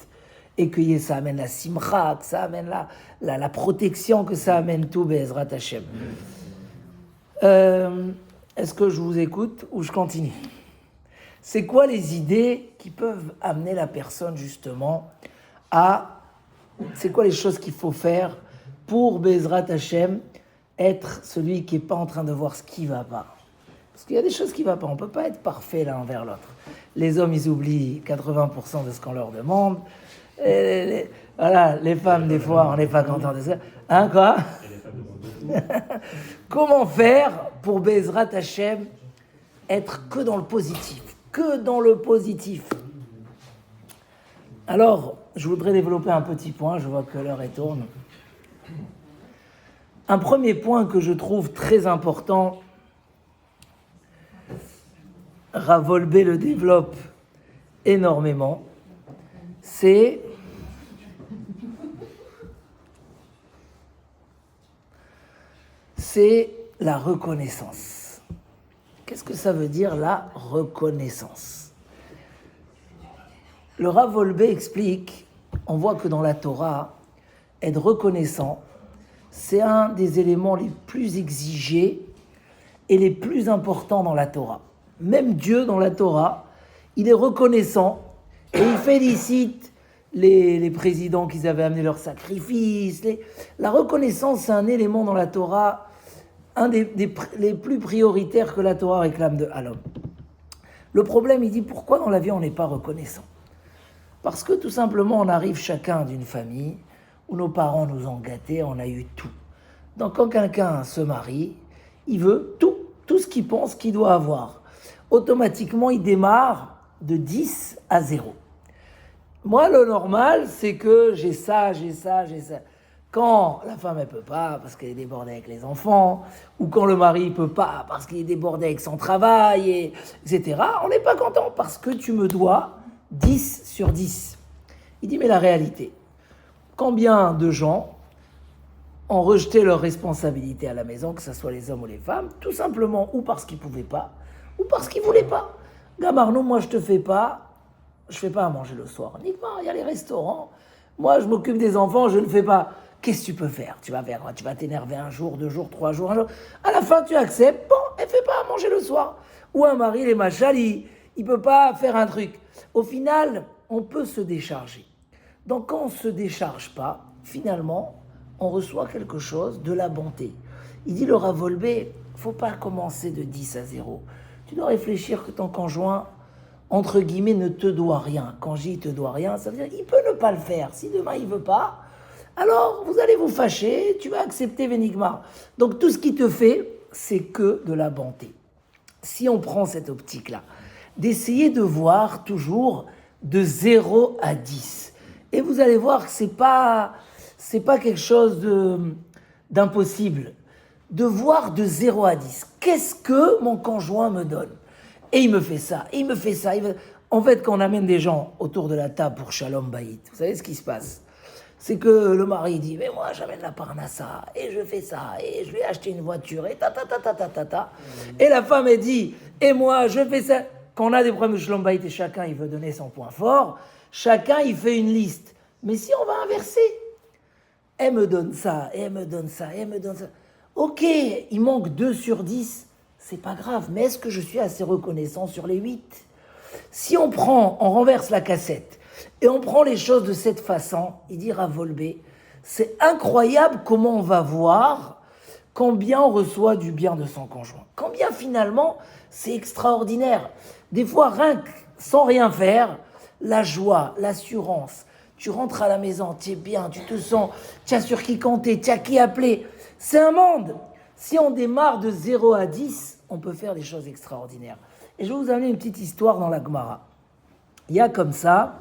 Et que ça amène la simcha, que ça amène la protection, que ça amène tout Bezrat Hashem. Est-ce que je vous écoute ou je continue ? C'est quoi les idées qui peuvent amener la personne justement à... C'est quoi les choses qu'il faut faire pour Bezrat Hashem être celui qui n'est pas en train de voir ce qui ne va pas ? Parce qu'il y a des choses qui ne vont pas. On ne peut pas être parfait l'un envers l'autre. Les hommes, ils oublient 80% de ce qu'on leur demande. Voilà, les femmes, des fois, on n'est pas content de ça. Hein, quoi ? Comment faire pour Bezrat Hashem être que dans le positif ? Que dans le positif. Alors, je voudrais développer un petit point, je vois que l'heure est tourne. Un premier point que je trouve très important, Rav Wolbe le développe énormément, c'est la reconnaissance. Qu'est-ce que ça veut dire, la reconnaissance ? Le Rav Wolbe explique, on voit que dans la Torah, être reconnaissant, c'est un des éléments les plus exigés et les plus importants dans la Torah. Même Dieu, dans la Torah, il est reconnaissant et il félicite les présidents qui avaient amené leurs sacrifices. La reconnaissance, c'est un élément dans la Torah, un les plus prioritaires que la Torah réclame à l'homme. Le problème, il dit, pourquoi dans la vie on n'est pas reconnaissant ? Parce que tout simplement, on arrive chacun d'une famille où nos parents nous ont gâtés, on a eu tout. Donc quand quelqu'un se marie, il veut tout ce qu'il pense qu'il doit avoir. Automatiquement, il démarre de 10 à 0. Moi, le normal, c'est que j'ai ça. Quand la femme, elle peut pas parce qu'elle est débordée avec les enfants, ou quand le mari peut pas parce qu'il est débordé avec son travail, etc., on n'est pas content parce que tu me dois 10 sur 10. Il dit, mais la réalité, combien de gens ont rejeté leurs responsabilités à la maison, que ce soit les hommes ou les femmes, tout simplement ou parce qu'ils ne pouvaient pas, ou parce qu'ils ne voulaient pas. Gamarno, moi je fais pas à manger le soir. Uniquement, il y a les restaurants. Moi, je m'occupe des enfants, je ne fais pas. Qu'est-ce que tu peux faire ? Tu vas t'énerver un jour, 2 jours, 3 jours, un jour. À la fin, tu acceptes. Bon, elle ne fait pas à manger le soir. Ou un mari, les machals, il ne peut pas faire un truc. Au final, on peut se décharger. Donc, quand on ne se décharge pas, finalement, on reçoit quelque chose de la bonté. Il dit, le Rav Wolbe, il ne faut pas commencer de 10 à 0. Tu dois réfléchir que ton conjoint, entre guillemets, ne te doit rien. Quand je dis te doit rien, ça veut dire qu'il peut ne pas le faire. Si demain il ne veut pas, alors vous allez vous fâcher, tu vas accepter Vénigmar. Donc tout ce qui te fait, c'est que de la bonté. Si on prend cette optique-là, d'essayer de voir toujours de 0 à 10. Et vous allez voir que c'est pas quelque chose d'impossible. De voir de 0 à 10. Qu'est-ce que mon conjoint me donne ? Et il me fait ça, il me fait ça. En fait, quand on amène des gens autour de la table pour Shalom Bayit, vous savez ce qui se passe ? c'est que le mari dit, mais moi j'amène la parnassa, et je fais ça, et je vais acheter une voiture, et ta ta ta ta ta ta ta. Et la femme elle dit, et moi je fais ça. Quand on a des problèmes de shalom bayit et chacun il veut donner son point fort, chacun il fait une liste. Mais si on va inverser, elle me donne ça, et elle me donne ça, et elle me donne ça. Ok, il manque 2 sur 10, c'est pas grave, mais est-ce que je suis assez reconnaissant sur les 8? Si on renverse la cassette, et on prend les choses de cette façon, il dit Rav Wolbe, c'est incroyable comment on va voir combien on reçoit du bien de son conjoint. Combien finalement, c'est extraordinaire. Des fois, rien que sans rien faire, la joie, l'assurance, tu rentres à la maison, tu es bien, tu te sens, tu as sur qui compter, tu as qui appeler. C'est un monde. Si on démarre de 0 à 10, on peut faire des choses extraordinaires. Et je vais vous amener une petite histoire dans la Gemara. Il y a comme ça,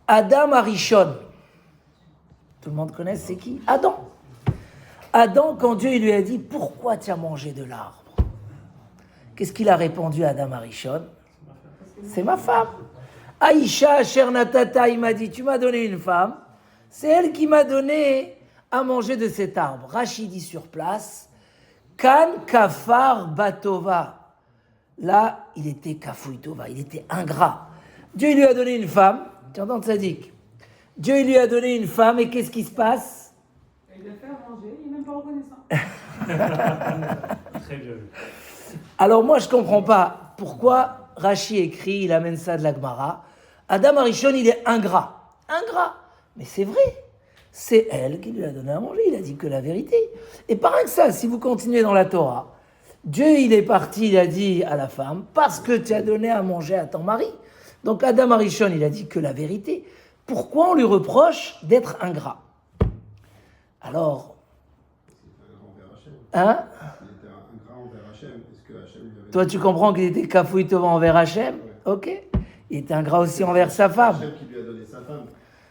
Adam Arishon. Tout le monde connaît, c'est qui? Adam. Adam, quand Dieu lui a dit, pourquoi tu as mangé de l'arbre? Qu'est-ce qu'il a répondu à Adam Arishon? C'est ma femme. Aïcha, cher Natata, il m'a dit, tu m'as donné une femme, c'est elle qui m'a donné à manger de cet arbre. Rachid dit sur place, Kan kafar batova. Là, il était kafouitova, il était ingrat. Dieu lui a donné une femme, tu entends Tzadik? Dieu lui a donné une femme et qu'est-ce qui se passe? Il l'a fait à manger, il n'est même pas reconnaissant. Très bien vu. Alors moi, je ne comprends pas pourquoi Rachi écrit, il amène ça de la Gemara. Adam Arishon, il est ingrat. Ingrat. Mais c'est vrai. C'est elle qui lui a donné à manger. Il a dit que la vérité. Et pas rien que ça, si vous continuez dans la Torah, Dieu, il est parti, il a dit à la femme, parce que tu as donné à manger à ton mari. Donc Adam Arishon, il a dit que la vérité. Pourquoi on lui reproche d'être ingrat? Alors, hein? Toi, tu comprends qu'il était kafouitova envers Hachem? Ok. Il était ingrat aussi envers sa femme. Hachem qui lui a donné sa femme.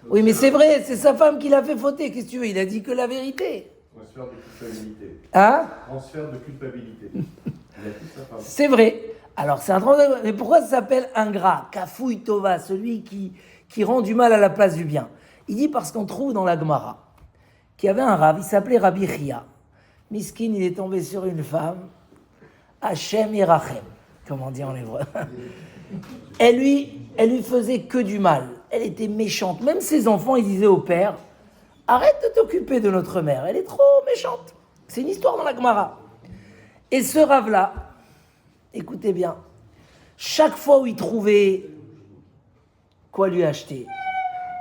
Oui, mais c'est vrai, c'est sa femme qui l'a fait fauter. Qu'est-ce que tu veux? Il a dit que la vérité. Transfert de culpabilité. Hein? Transfert de culpabilité. Il a dit sa femme. C'est vrai. Alors, c'est un transfert. Mais pourquoi ça s'appelle ingrat? Kafouitova, celui qui rend du mal à la place du bien. Il dit parce qu'on trouve dans la Gemara qu'il y avait un rav, il s'appelait Rabbi Chia. Miskin, il est tombé sur une femme. Hachem Yerachem, comme on dit en hébreu. Elle lui faisait que du mal. Elle était méchante. Même ses enfants, ils disaient au père, arrête de t'occuper de notre mère, elle est trop méchante. C'est une histoire dans la Gemara. Et ce rave-là, écoutez bien, chaque fois où il trouvait quoi lui acheter,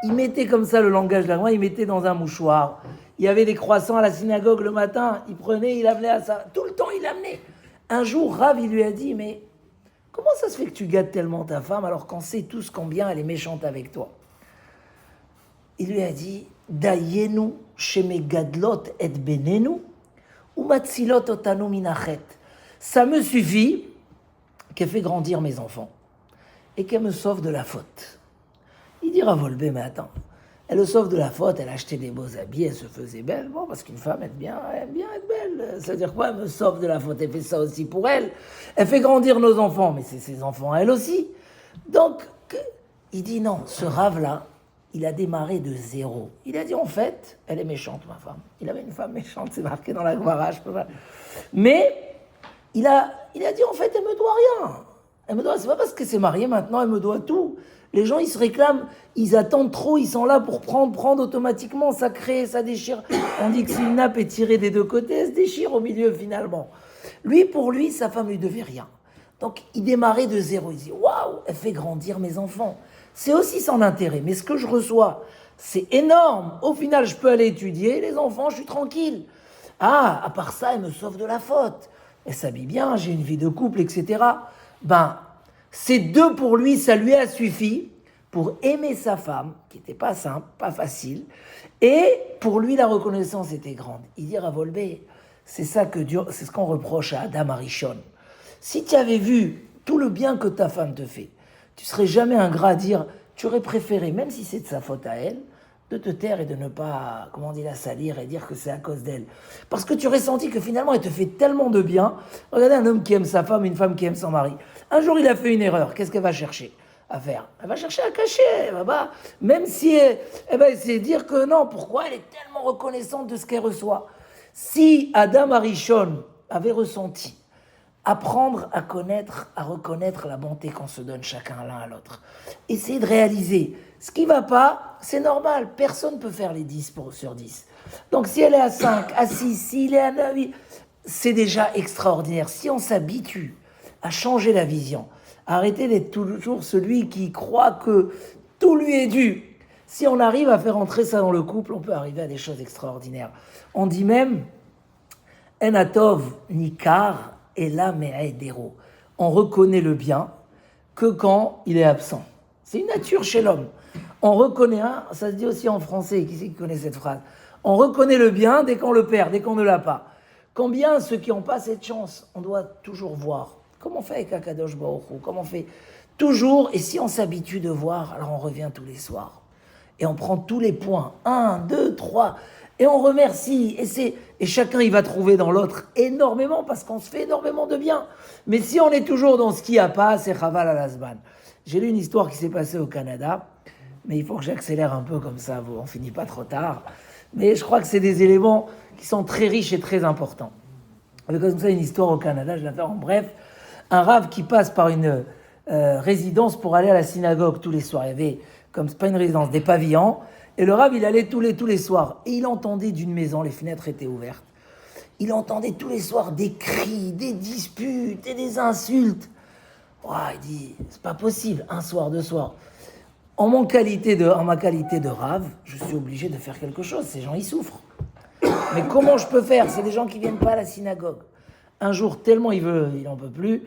il mettait comme ça le langage de la Gemara, il mettait dans un mouchoir. Il y avait des croissants à la synagogue le matin, il prenait, il amenait à ça. Tout le temps, il amenait. Un jour, Rav, il lui a dit, mais comment ça se fait que tu gâtes tellement ta femme alors qu'on sait tous combien elle est méchante avec toi? Il lui a dit, Dayenu sheme gadlot et benenu ou matzilot otanu minachet. Ça me suffit qu'elle fait grandir mes enfants et qu'elle me sauve de la faute. Il dit Rav Wolbe, mais attends, elle le sauve de la faute, elle achetait des beaux habits, elle se faisait belle. Bon, parce qu'une femme aime bien être belle. Ça veut dire quoi? Elle me sauve de la faute, elle fait ça aussi pour elle. Elle fait grandir nos enfants, mais c'est ses enfants elle aussi. Donc, il dit non, ce rave-là, il a démarré de 0. Il a dit en fait, elle est méchante, ma femme. Il avait une femme méchante, c'est marqué dans la Gemara, je peux pas. Mais il a dit en fait, elle me doit rien. Elle me doit, c'est pas parce que c'est marié maintenant, elle me doit tout. Les gens, ils se réclament, ils attendent trop, ils sont là pour prendre automatiquement, ça crée, ça déchire. On dit que si une nappe est tirée des deux côtés, elle se déchire au milieu finalement. Lui, pour lui, sa femme lui devait rien. Donc, il démarrait de 0. Il dit, waouh, elle fait grandir mes enfants. C'est aussi son intérêt, mais ce que je reçois, c'est énorme. Au final, je peux aller étudier, les enfants, je suis tranquille. Ah, à part ça, elle me sauve de la faute. Elle s'habille bien, j'ai une vie de couple, etc. Ben, ces deux pour lui, ça lui a suffi pour aimer sa femme, qui n'était pas simple, pas facile, et pour lui, la reconnaissance était grande. Il dit Rav Wolbe, c'est ça que Dieu, c'est ce qu'on reproche à Adam Arishon. Si tu avais vu tout le bien que ta femme te fait, tu serais jamais ingrat à dire, tu aurais préféré, même si c'est de sa faute à elle, de te taire et de ne pas, comment on dit, la salir et dire que c'est à cause d'elle. Parce que tu aurais senti que finalement, elle te fait tellement de bien. Regardez un homme qui aime sa femme, une femme qui aime son mari. Un jour, il a fait une erreur. Qu'est-ce qu'elle va chercher? à faire. Elle va chercher à cacher, même si elle va essayer de dire que non, pourquoi elle est tellement reconnaissante de ce qu'elle reçoit. Si Adam Arishon avait ressenti, apprendre à connaître, à reconnaître la bonté qu'on se donne chacun l'un à l'autre, essayer de réaliser ce qui ne va pas, c'est normal, personne ne peut faire les 10 sur 10. Donc si elle est à 5, à 6, s'il est à 9, c'est déjà extraordinaire. Si on s'habitue à changer la vision, à arrêter d'être toujours celui qui croit que tout lui est dû, si on arrive à faire entrer ça dans le couple, on peut arriver à des choses extraordinaires. On dit même, Enatov Nikar et la Me'edero. On reconnaît le bien que quand il est absent. C'est une nature chez l'homme. On reconnaît, ça se dit aussi en français, qui c'est qui connaît cette phrase? On reconnaît le bien dès qu'on le perd, dès qu'on ne l'a pas. Combien ceux qui n'ont pas cette chance, on doit toujours voir. Comment on fait avec Akadosh Baruch Hu? Comment on fait toujours? Et si on s'habitue de voir, alors on revient tous les soirs. Et on prend tous les points. 1, 2, 3. Et on remercie. Et chacun, il va trouver dans l'autre énormément, parce qu'on se fait énormément de bien. Mais si on est toujours dans ce qu'il n'y a pas, c'est Chaval al Azban. J'ai lu une histoire qui s'est passée au Canada, mais il faut que j'accélère un peu comme ça, on finit pas trop tard. Mais je crois que c'est des éléments qui sont très riches et très importants. Avec comme ça une histoire au Canada, je la fais en bref. Un rave qui passe par une résidence pour aller à la synagogue tous les soirs. Il y avait, comme c'est pas une résidence, des pavillons. Et le rave, il allait tous les soirs. Et il entendait d'une maison, les fenêtres étaient ouvertes. Il entendait tous les soirs des cris, des disputes et des insultes. Oh, il dit, c'est pas possible, un soir, 2 soirs. En ma qualité de rave, je suis obligé de faire quelque chose. Ces gens, ils souffrent. Mais comment je peux faire? C'est des gens qui viennent pas à la synagogue. Un jour, tellement il en peut plus,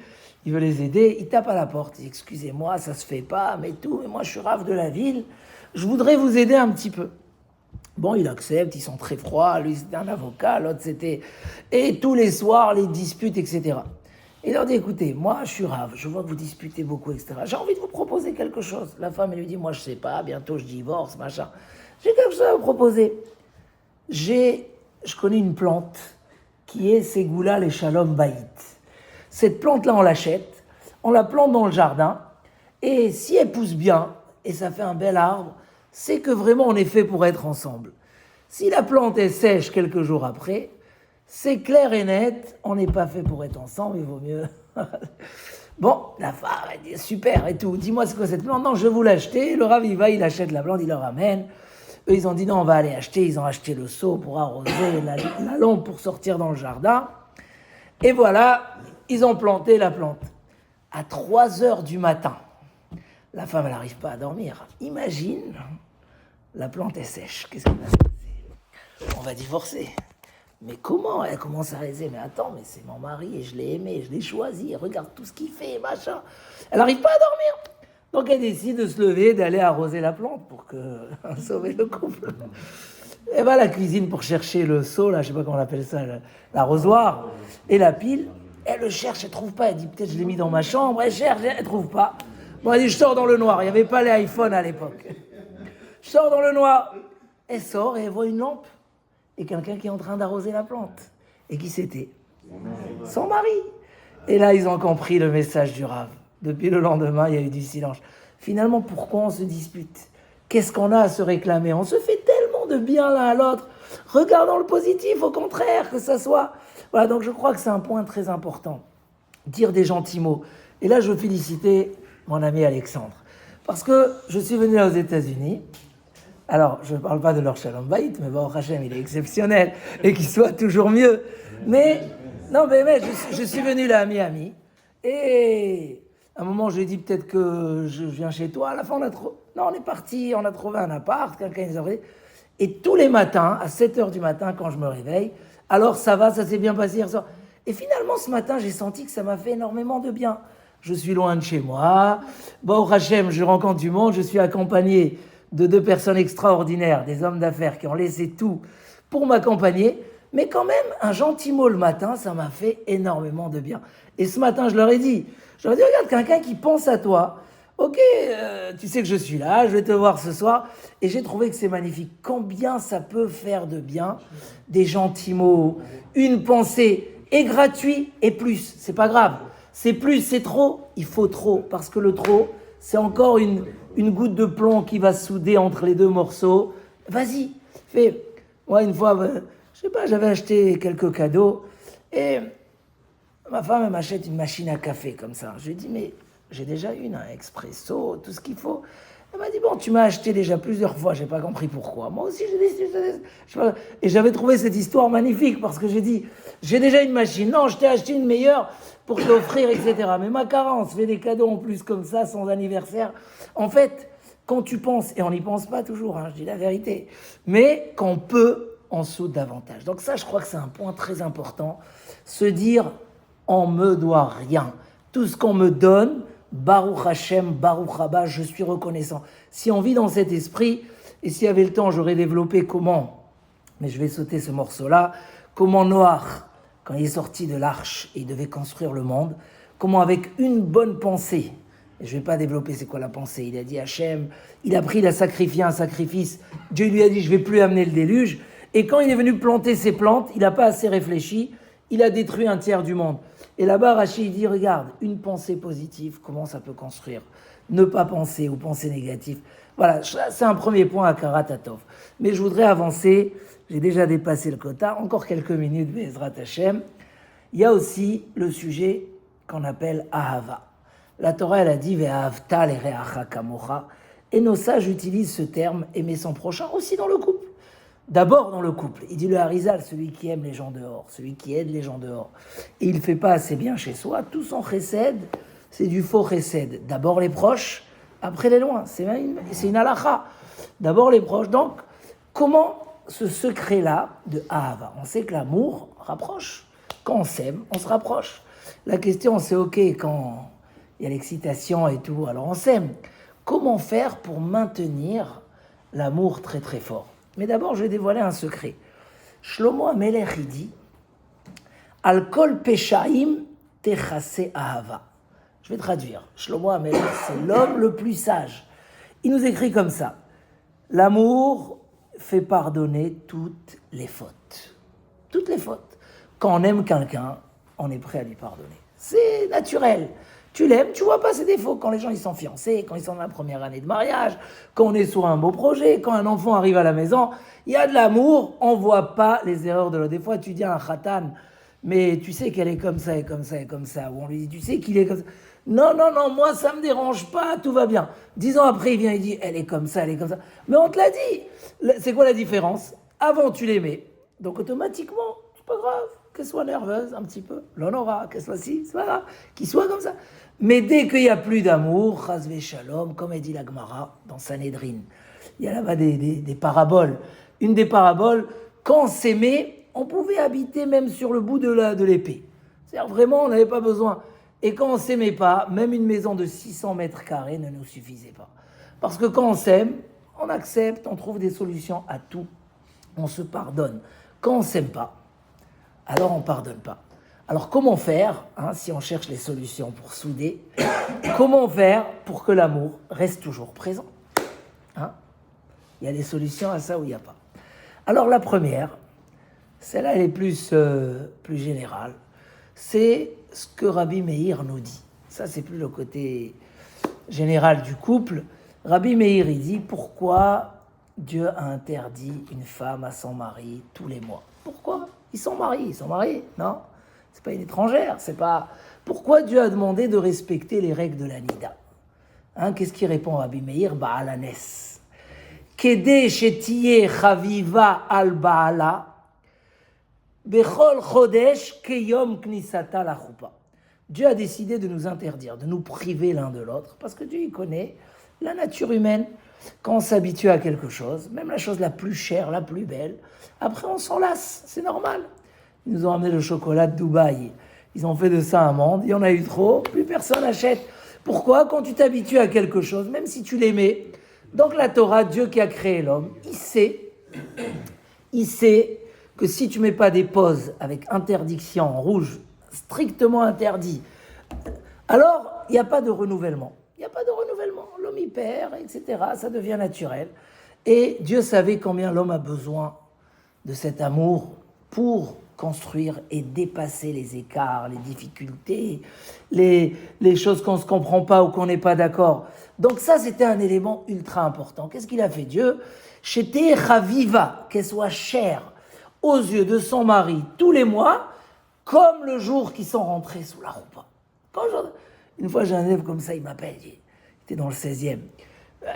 il veut les aider, il tape à la porte. Il dit, excusez-moi, ça se fait pas, mais moi je suis rave de la ville, je voudrais vous aider un petit peu. Bon, il accepte, ils sont très froids, lui c'était un avocat, l'autre c'était... Et tous les soirs, les disputes, etc. Il leur dit, écoutez, moi je suis rave, je vois que vous disputez beaucoup, etc. J'ai envie de vous proposer quelque chose. La femme, elle lui dit, moi je sais pas, bientôt je divorce, machin. J'ai quelque chose à vous proposer. Je connais une plante qui est Ségoula les Shalom Baït. Cette plante-là, on l'achète, on la plante dans le jardin, et si elle pousse bien, et ça fait un bel arbre, c'est que vraiment on est fait pour être ensemble. Si la plante est sèche quelques jours après, c'est clair et net, on n'est pas fait pour être ensemble, il vaut mieux. Bon, la femme, elle dit super et tout, dis-moi c'est quoi cette plante? Non, je vais vous l'acheter. Le rav, il achète la plante, il leur ramène. Eux, ils ont dit non, on va aller acheter. Ils ont acheté le seau pour arroser, la lampe pour sortir dans le jardin. Et voilà, ils ont planté la plante. À 3h du matin, la femme, elle n'arrive pas à dormir. Imagine, la plante est sèche. Qu'est-ce qui va se passer? On va divorcer. Mais comment? Elle commence à réaliser, mais attends, mais c'est mon mari et je l'ai aimé, je l'ai choisi, regarde tout ce qu'il fait, machin. Elle n'arrive pas à dormir. Donc elle décide de se lever, d'aller arroser la plante pour sauver le couple. Elle va à la cuisine pour chercher le seau, là, je sais pas comment on appelle ça, l'arrosoir, et la pile. Elle le cherche, elle trouve pas. Elle dit peut-être je l'ai mis dans ma chambre, elle cherche, elle trouve pas. Bon, elle dit je sors dans le noir, il n'y avait pas les iPhones à l'époque. Je sors dans le noir. Elle sort et elle voit une lampe. Et quelqu'un qui est en train d'arroser la plante. Et qui c'était? Son mari. Et là, ils ont compris le message du rave. Depuis le lendemain, il y a eu du silence. Finalement, pourquoi on se dispute? Qu'est-ce qu'on a à se réclamer? On se fait tellement de bien l'un à l'autre. Regardons le positif, au contraire, que ça soit... Voilà, donc je crois que c'est un point très important. Dire des gentils mots. Et là, je veux féliciter mon ami Alexandre. Parce que je suis venu là aux États-Unis. Alors, je ne parle pas de leur Shalom Bayit, mais Baruch Hashem, il est exceptionnel, et qu'il soit toujours mieux. Mais, non, mais je suis venu là à Miami, et à un moment, je lui ai dit peut-être que je viens chez toi. À la fin, on est parti, on a trouvé un appart, quelqu'un nous a fait. Et tous les matins, à 7h du matin, quand je me réveille, alors ça va, ça s'est bien passé hier soir. Et finalement, ce matin, j'ai senti que ça m'a fait énormément de bien. Je suis loin de chez moi, Baruch Hashem, je rencontre du monde, je suis accompagné de 2 personnes extraordinaires, des hommes d'affaires qui ont laissé tout pour m'accompagner. Mais quand même, un gentil mot le matin, ça m'a fait énormément de bien. Et ce matin, je leur ai dit, regarde, quelqu'un qui pense à toi, ok, tu sais que je suis là, je vais te voir ce soir. Et j'ai trouvé que c'est magnifique. Combien ça peut faire de bien, des gentils mots, une pensée, et gratuit, et plus. C'est pas grave. C'est plus, c'est trop, il faut trop. Parce que le trop, c'est encore une goutte de plomb qui va souder entre les deux morceaux. Vas-y, fais. Moi, une fois, je sais pas, j'avais acheté quelques cadeaux et ma femme, elle m'achète une machine à café comme ça. Je lui ai dit, mais j'ai déjà une, un expresso, tout ce qu'il faut. Elle m'a dit, bon, tu m'as acheté déjà plusieurs fois, j'ai pas compris pourquoi. Moi aussi, et j'avais trouvé cette histoire magnifique parce que j'ai dit, j'ai déjà une machine. Non, je t'ai acheté une meilleure pour te l'offrir, etc. Mais ma carence fait des cadeaux en plus comme ça, sans anniversaire. En fait, quand tu penses, et on n'y pense pas toujours, hein, je dis la vérité, mais quand on peut, on soude davantage. Donc ça, je crois que c'est un point très important. Se dire, on me doit rien. Tout ce qu'on me donne, Baruch Hashem, Baruch Haba, je suis reconnaissant. Si on vit dans cet esprit, et s'il y avait le temps, j'aurais développé comment, mais je vais sauter ce morceau-là, comment Noach, quand il est sorti de l'arche et il devait construire le monde, comment avec une bonne pensée, et je ne vais pas développer c'est quoi la pensée, il a dit Hachem, il a pris, il a sacrifié un sacrifice, Dieu lui a dit je ne vais plus amener le déluge, et quand il est venu planter ses plantes, il n'a pas assez réfléchi, il a détruit un tiers du monde. Et là-bas, Rachid dit, regarde, une pensée positive, comment ça peut construire ? Ne pas penser ou penser négatif. Voilà, c'est un premier point à Karatatov. Mais je voudrais avancer, j'ai déjà dépassé le quota, encore quelques minutes, Bezrat Hashem. Il y a aussi le sujet qu'on appelle Ahava. La Torah, elle a dit, Ve'ahavta lereacha kamocha. Et nos sages utilisent ce terme, aimer son prochain, aussi dans le couple. D'abord dans le couple, il dit le Harizal, celui qui aime les gens dehors, celui qui aide les gens dehors, et il ne fait pas assez bien chez soi, tout son chesed, c'est du faux chesed. D'abord les proches, après les loin, c'est une halakha. D'abord les proches. Donc, comment ce secret-là de Ahava ? On sait que l'amour rapproche. Quand on s'aime, on se rapproche. La question, c'est ok, quand il y a l'excitation et tout, alors on s'aime. Comment faire pour maintenir l'amour très très fort ? Mais d'abord, je vais dévoiler un secret. Shlomo HaMelech, il dit Al kol peshaim techase ahava. Je vais traduire. Shlomo HaMelech, c'est l'homme le plus sage. Il nous écrit comme ça. L'amour fait pardonner toutes les fautes. Toutes les fautes. Quand on aime quelqu'un, on est prêt à lui pardonner. C'est naturel. Tu l'aimes, tu vois pas ses défauts. Quand les gens ils sont fiancés, quand ils sont dans la première année de mariage, quand on est sur un beau projet, quand un enfant arrive à la maison, il y a de l'amour, on voit pas les erreurs de l'autre. Des fois, tu dis à un khatan, mais tu sais qu'elle est comme ça et comme ça et comme ça. Ou on lui dit, tu sais qu'il est comme ça. Non, moi ça me dérange pas, tout va bien. 10 ans après, il vient et dit, elle est comme ça, elle est comme ça. Mais on te l'a dit. C'est quoi la différence ? Avant, tu l'aimais. Donc automatiquement, c'est pas grave. Qu'elle soit nerveuse un petit peu, l'honora, qu'elle soit si, c'est pas grave, qu'il soit comme ça. Mais dès qu'il n'y a plus d'amour, chasvé shalom, comme elle dit la Gemara dans Sanhedrin, il y a là-bas des paraboles. Une des paraboles, quand on s'aimait, on pouvait habiter même sur le bout de l'épée. C'est-à-dire vraiment, on n'avait pas besoin. Et quand on ne s'aimait pas, même une maison de 600 mètres carrés ne nous suffisait pas. Parce que quand on s'aime, on accepte, on trouve des solutions à tout, on se pardonne. Quand on ne s'aime pas, alors on ne pardonne pas. Alors comment faire, si on cherche les solutions pour souder, comment faire pour que l'amour reste toujours présent ? Il y a des solutions à ça ou il n'y a pas. Alors la première, celle-là elle est plus générale, c'est ce que Rabbi Meir nous dit. Ça c'est plus le côté général du couple. Rabbi Meir il dit pourquoi Dieu a interdit une femme à son mari tous les mois. Pourquoi ? Ils sont mariés, non ? C'est pas une étrangère, c'est pas... Pourquoi Dieu a demandé de respecter les règles de la Nida ? Qu'est-ce qu'il répond Rabbi Meir ? Ba'alanes. Kede shetiye chaviva al ba'ala bechol chodesh keyom knisata la choupa. Dieu a décidé de nous interdire, de nous priver l'un de l'autre, parce que Dieu il connaît la nature humaine. Quand on s'habitue à quelque chose, même la chose la plus chère, la plus belle, après on s'en lasse, c'est normal. Ils nous ont amené le chocolat de Dubaï. Ils ont fait de ça un monde. Il y en a eu trop, plus personne n'achète. Pourquoi ? Quand tu t'habitues à quelque chose, même si tu l'aimais, donc la Torah, Dieu qui a créé l'homme, il sait que si tu ne mets pas des pauses avec interdiction en rouge, strictement interdit, alors il n'y a pas de renouvellement. Il n'y a pas de renouvellement. L'homme y perd, etc. Ça devient naturel. Et Dieu savait combien l'homme a besoin de cet amour pour construire et dépasser les écarts, les difficultés, les choses qu'on ne se comprend pas ou qu'on n'est pas d'accord. Donc ça, c'était un élément ultra important. Qu'est-ce qu'il a fait Dieu? Sheté chaviva, qu'elle soit chère aux yeux de son mari tous les mois, comme le jour qu'ils sont rentrés sous la roupa. Une fois, j'ai un élève comme ça, il m'appelle, il était dans le 16e.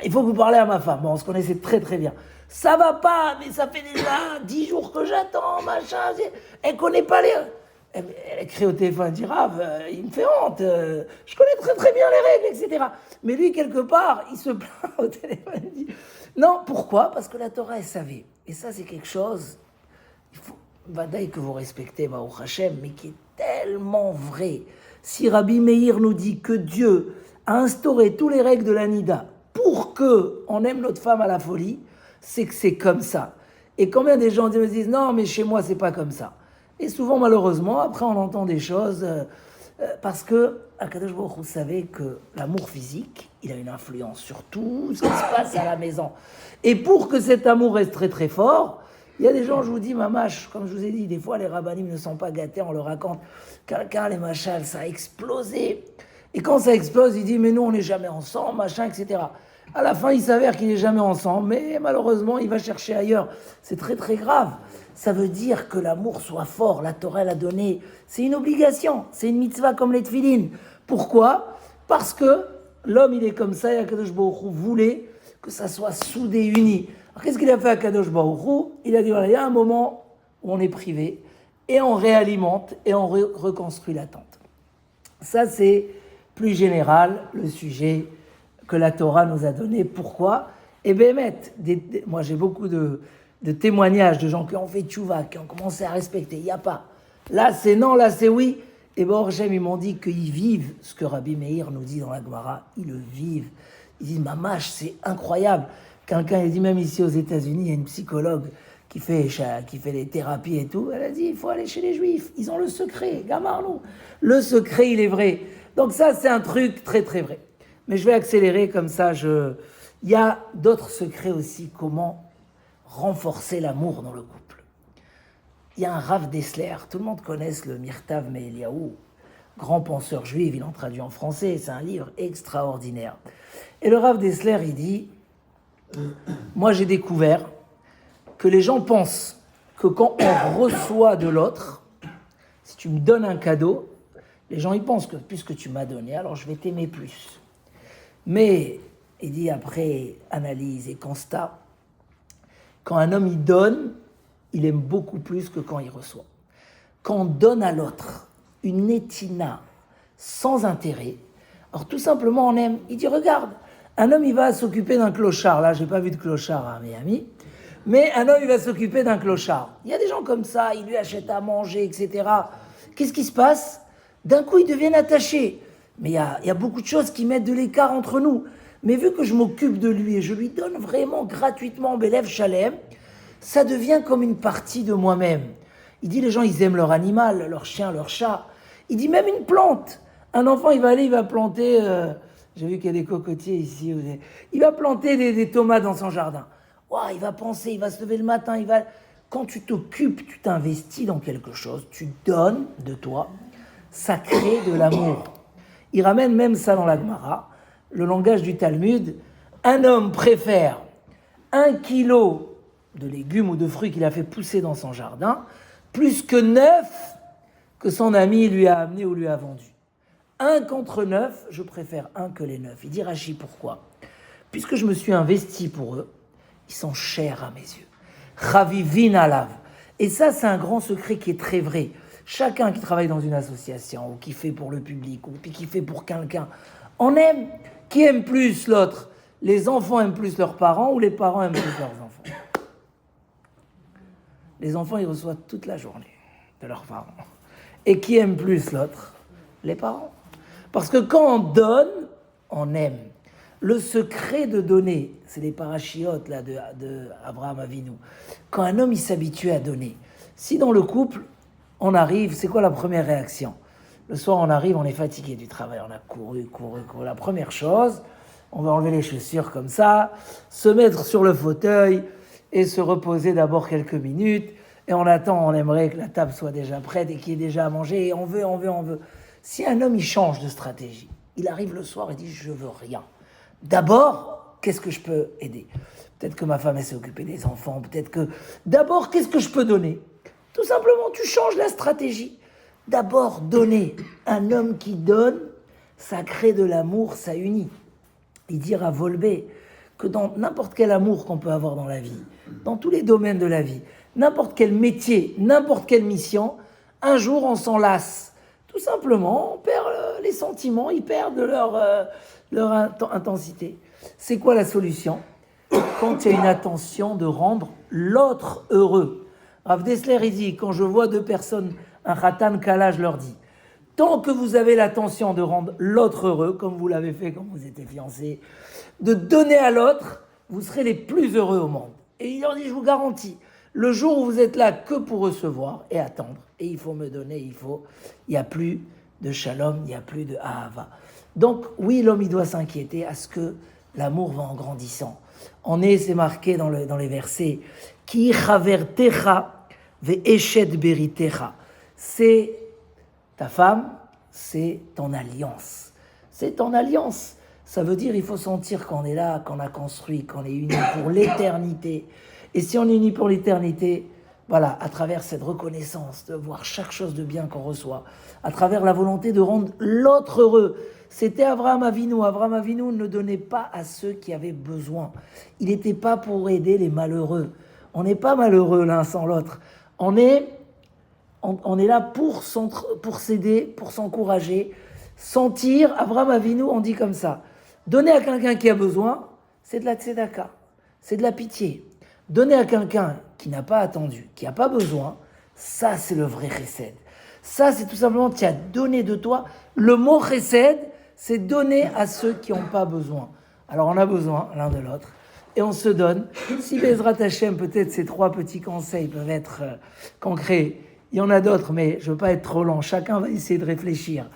Il faut que vous parlez à ma femme. Bon, on se connaissait très très bien. Ça va pas, mais ça fait déjà 10 jours que j'attends, machin. Elle connaît pas les... Elle écrit au téléphone, elle dit Rav, il me fait honte, je connais très très bien les règles, etc. Mais lui, quelque part, il se plaint au téléphone, il dit non, pourquoi? Parce que la Torah, elle savait. Et ça, c'est quelque chose, il faut, Vadaï, que vous respectez, Baruch Hashem, mais qui est tellement vrai. Si Rabbi Meir nous dit que Dieu a instauré toutes les règles de la Nida pour qu'on aime notre femme à la folie, c'est que c'est comme ça. Et combien des gens me disent non, mais chez moi, c'est pas comme ça. Et souvent, malheureusement, après, on entend des choses parce que Akadosh Baruch Hu, vous savez que l'amour physique, il a une influence sur tout ce qui se passe à la maison. Et pour que cet amour reste très très fort, il y a des gens, je vous dis, mamache, comme je vous ai dit, des fois, les rabbinim ne sont pas gâtés, on leur raconte, quelqu'un, les machals, ça a explosé. Et quand ça explose, il dit, mais nous, on n'est jamais ensemble, machin, etc. À la fin, il s'avère qu'il n'est jamais ensemble, mais malheureusement, il va chercher ailleurs. C'est très très grave. Ça veut dire que l'amour soit fort. La Torah l'a donné. C'est une obligation. C'est une mitzvah comme les tefilines. Pourquoi? Parce que l'homme, il est comme ça. Et Akadosh Baruch Hu voulait que ça soit soudé, uni. Alors, qu'est-ce qu'il a fait à Akadosh Baruch Hu? Il a dit, voilà, il y a un moment où on est privé et on réalimente et on reconstruit la tente. Ça, c'est plus général le sujet que la Torah nous a donné. Pourquoi? Et moi j'ai beaucoup de témoignages de gens qui ont fait tchouva, qui ont commencé à respecter. Il n'y a pas. Là c'est non, là c'est oui. Et Borgem, ils m'ont dit qu'ils vivent ce que Rabbi Meir nous dit dans la Gemara. Ils le vivent. Ils disent, mamache, c'est incroyable. Quelqu'un, il dit même ici aux États-Unis, il y a une psychologue qui fait les thérapies et tout. Elle a dit, il faut aller chez les Juifs. Ils ont le secret. Gamarnou. Le secret, il est vrai. Donc ça, c'est un truc très très vrai. Mais je vais accélérer comme ça. Il y a d'autres secrets aussi, comment renforcer l'amour dans le couple. Il y a un Rav Dessler, tout le monde connaît le Mirtav Me'Eliaou, grand penseur juif, il en traduit en français, c'est un livre extraordinaire. Et le Rav Dessler, il dit, moi j'ai découvert que les gens pensent que quand on reçoit de l'autre, si tu me donnes un cadeau, les gens ils pensent que puisque tu m'as donné, alors je vais t'aimer plus. Mais, il dit après analyse et constat, quand un homme il donne, il aime beaucoup plus que quand il reçoit. Quand on donne à l'autre une étina sans intérêt, alors tout simplement on aime. Il dit regarde, un homme il va s'occuper d'un clochard, là j'ai pas vu de clochard à Miami, mais un homme il va s'occuper d'un clochard. Il y a des gens comme ça, il lui achète à manger, etc. Qu'est-ce qui se passe? D'un coup ils deviennent attachés. Mais il y a beaucoup de choses qui mettent de l'écart entre nous. Mais vu que je m'occupe de lui et je lui donne vraiment gratuitement Bélève Chalem, ça devient comme une partie de moi-même. Il dit les gens, ils aiment leur animal, leur chien, leur chat. Il dit même une plante. Un enfant, il va aller, il va planter... j'ai vu qu'il y a des cocotiers ici. Il va planter des tomates dans son jardin. Wow, il va penser, il va se lever le matin. Quand tu t'occupes, tu t'investis dans quelque chose, tu donnes de toi, ça crée de l'amour. Il ramène même ça dans la Gemara, le langage du Talmud. Un homme préfère 1 kilo de légumes ou de fruits qu'il a fait pousser dans son jardin, plus que 9 que son ami lui a amené ou lui a vendu. 1 contre 9, je préfère 1 que les 9. Il dit Rashi, pourquoi? Puisque je me suis investi pour eux, ils sont chers à mes yeux. Chavivin alav. Et ça, c'est un grand secret qui est très vrai. Chacun qui travaille dans une association, ou qui fait pour le public, ou qui fait pour quelqu'un, on aime. Qui aime plus l'autre? Les enfants aiment plus leurs parents, ou les parents aiment plus leurs enfants? Les enfants, ils reçoivent toute la journée de leurs parents. Et qui aime plus l'autre? Les parents. Parce que quand on donne, on aime. Le secret de donner, c'est les parachiotes là, de Abraham Avinu. Quand un homme il s'habitue à donner, si dans le couple, on arrive, c'est quoi la première réaction? Le soir, on arrive, on est fatigué du travail, on a couru. La première chose, on va enlever les chaussures comme ça, se mettre sur le fauteuil et se reposer d'abord quelques minutes. Et on attend, on aimerait que la table soit déjà prête et qu'il y ait déjà à manger. Et on veut. Si un homme, il change de stratégie, il arrive le soir et dit « je veux rien ». d'abord, qu'est-ce que je peux aider? Peut-être que ma femme, elle s'est occupée des enfants. Peut-être que... D'abord, qu'est-ce que je peux donner? Tout simplement, tu changes la stratégie. D'abord, donner. Un homme qui donne, ça crée de l'amour, ça unit. Il dit à Volbé que dans n'importe quel amour qu'on peut avoir dans la vie, dans tous les domaines de la vie, n'importe quel métier, n'importe quelle mission, un jour on s'en lasse. Tout simplement, on perd les sentiments, ils perdent leur intensité. C'est quoi la solution? Quand il y a une attention de rendre l'autre heureux. Rav Dessler, il dit, quand je vois deux personnes, un khatan kala, je leur dis, tant que vous avez l'attention de rendre l'autre heureux, comme vous l'avez fait quand vous étiez fiancés, de donner à l'autre, vous serez les plus heureux au monde. Et il leur dit, je vous garantis, le jour où vous êtes là que pour recevoir et attendre, et il faut me donner, il n'y a plus de shalom, il n'y a plus de ahava. Donc oui, l'homme, il doit s'inquiéter à ce que l'amour va en grandissant. C'est marqué dans les versets, Ki chavertecha ve'eshet beritecha. C'est ta femme, c'est ton alliance. C'est ton alliance. Ça veut dire il faut sentir qu'on est là, qu'on a construit, qu'on est unis pour l'éternité. Et si on est unis pour l'éternité, voilà, à travers cette reconnaissance, de voir chaque chose de bien qu'on reçoit, à travers la volonté de rendre l'autre heureux. C'était Avraham Avinu. Avraham Avinu ne donnait pas à ceux qui avaient besoin. Il n'était pas pour aider les malheureux. On n'est pas malheureux l'un sans l'autre. On est là pour s'aider, pour s'encourager. Sentir, Avraham Avinu, on dit comme ça. Donner à quelqu'un qui a besoin, c'est de la tzedaka, c'est de la pitié. Donner à quelqu'un qui n'a pas attendu, qui n'a pas besoin, ça c'est le vrai chesed. Ça c'est tout simplement, tu as donné de toi. Le mot chesed, c'est donner à ceux qui n'ont pas besoin. Alors on a besoin l'un de l'autre et on se donne. Si Bezrat Hashem, peut-être ces 3 petits conseils peuvent être concrets. Il y en a d'autres, mais je ne veux pas être trop lent. Chacun va essayer de réfléchir.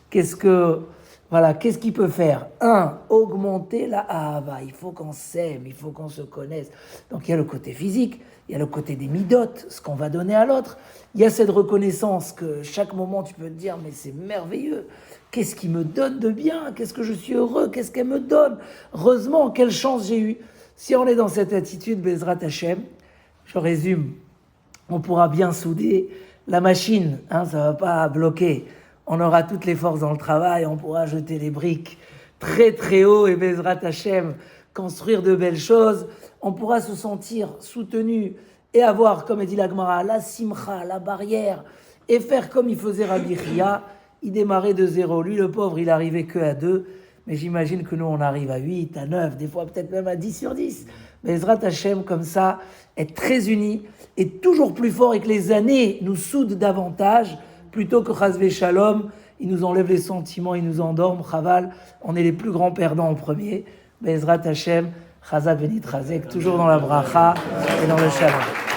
Qu'est-ce qu'il peut faire? 1, augmenter la ahava. Il faut qu'on s'aime, il faut qu'on se connaisse. Donc il y a le côté physique, il y a le côté des midot, ce qu'on va donner à l'autre. Il y a cette reconnaissance que chaque moment tu peux te dire, mais c'est merveilleux. Qu'est-ce qui me donne de bien? Qu'est-ce que je suis heureux? Qu'est-ce qu'elle me donne? Heureusement, quelle chance j'ai eue. Si on est dans cette attitude, Bezrat Hashem, je résume, on pourra bien souder la machine, ça ne va pas bloquer. On aura toutes les forces dans le travail, on pourra jeter les briques très très haut et Bezrat Hashem, construire de belles choses. On pourra se sentir soutenu et avoir, comme dit la Gemara, la simcha, la barrière, et faire comme il faisait Rabbi Chia. Il démarrait de 0. Lui, le pauvre, il arrivait que à 2. Mais j'imagine que nous, on arrive à 8, à 9, des fois peut-être même à 10 sur 10. Bezrat Hashem, comme ça, être très unis et toujours plus fort et que les années nous soudent davantage plutôt que Chazvé Shalom, ils nous enlèvent les sentiments, ils nous endorment, Chaval, on est les plus grands perdants en premier. Bezrat Hashem, Chazak Benit Chazek, toujours dans la bracha et dans le Shalom.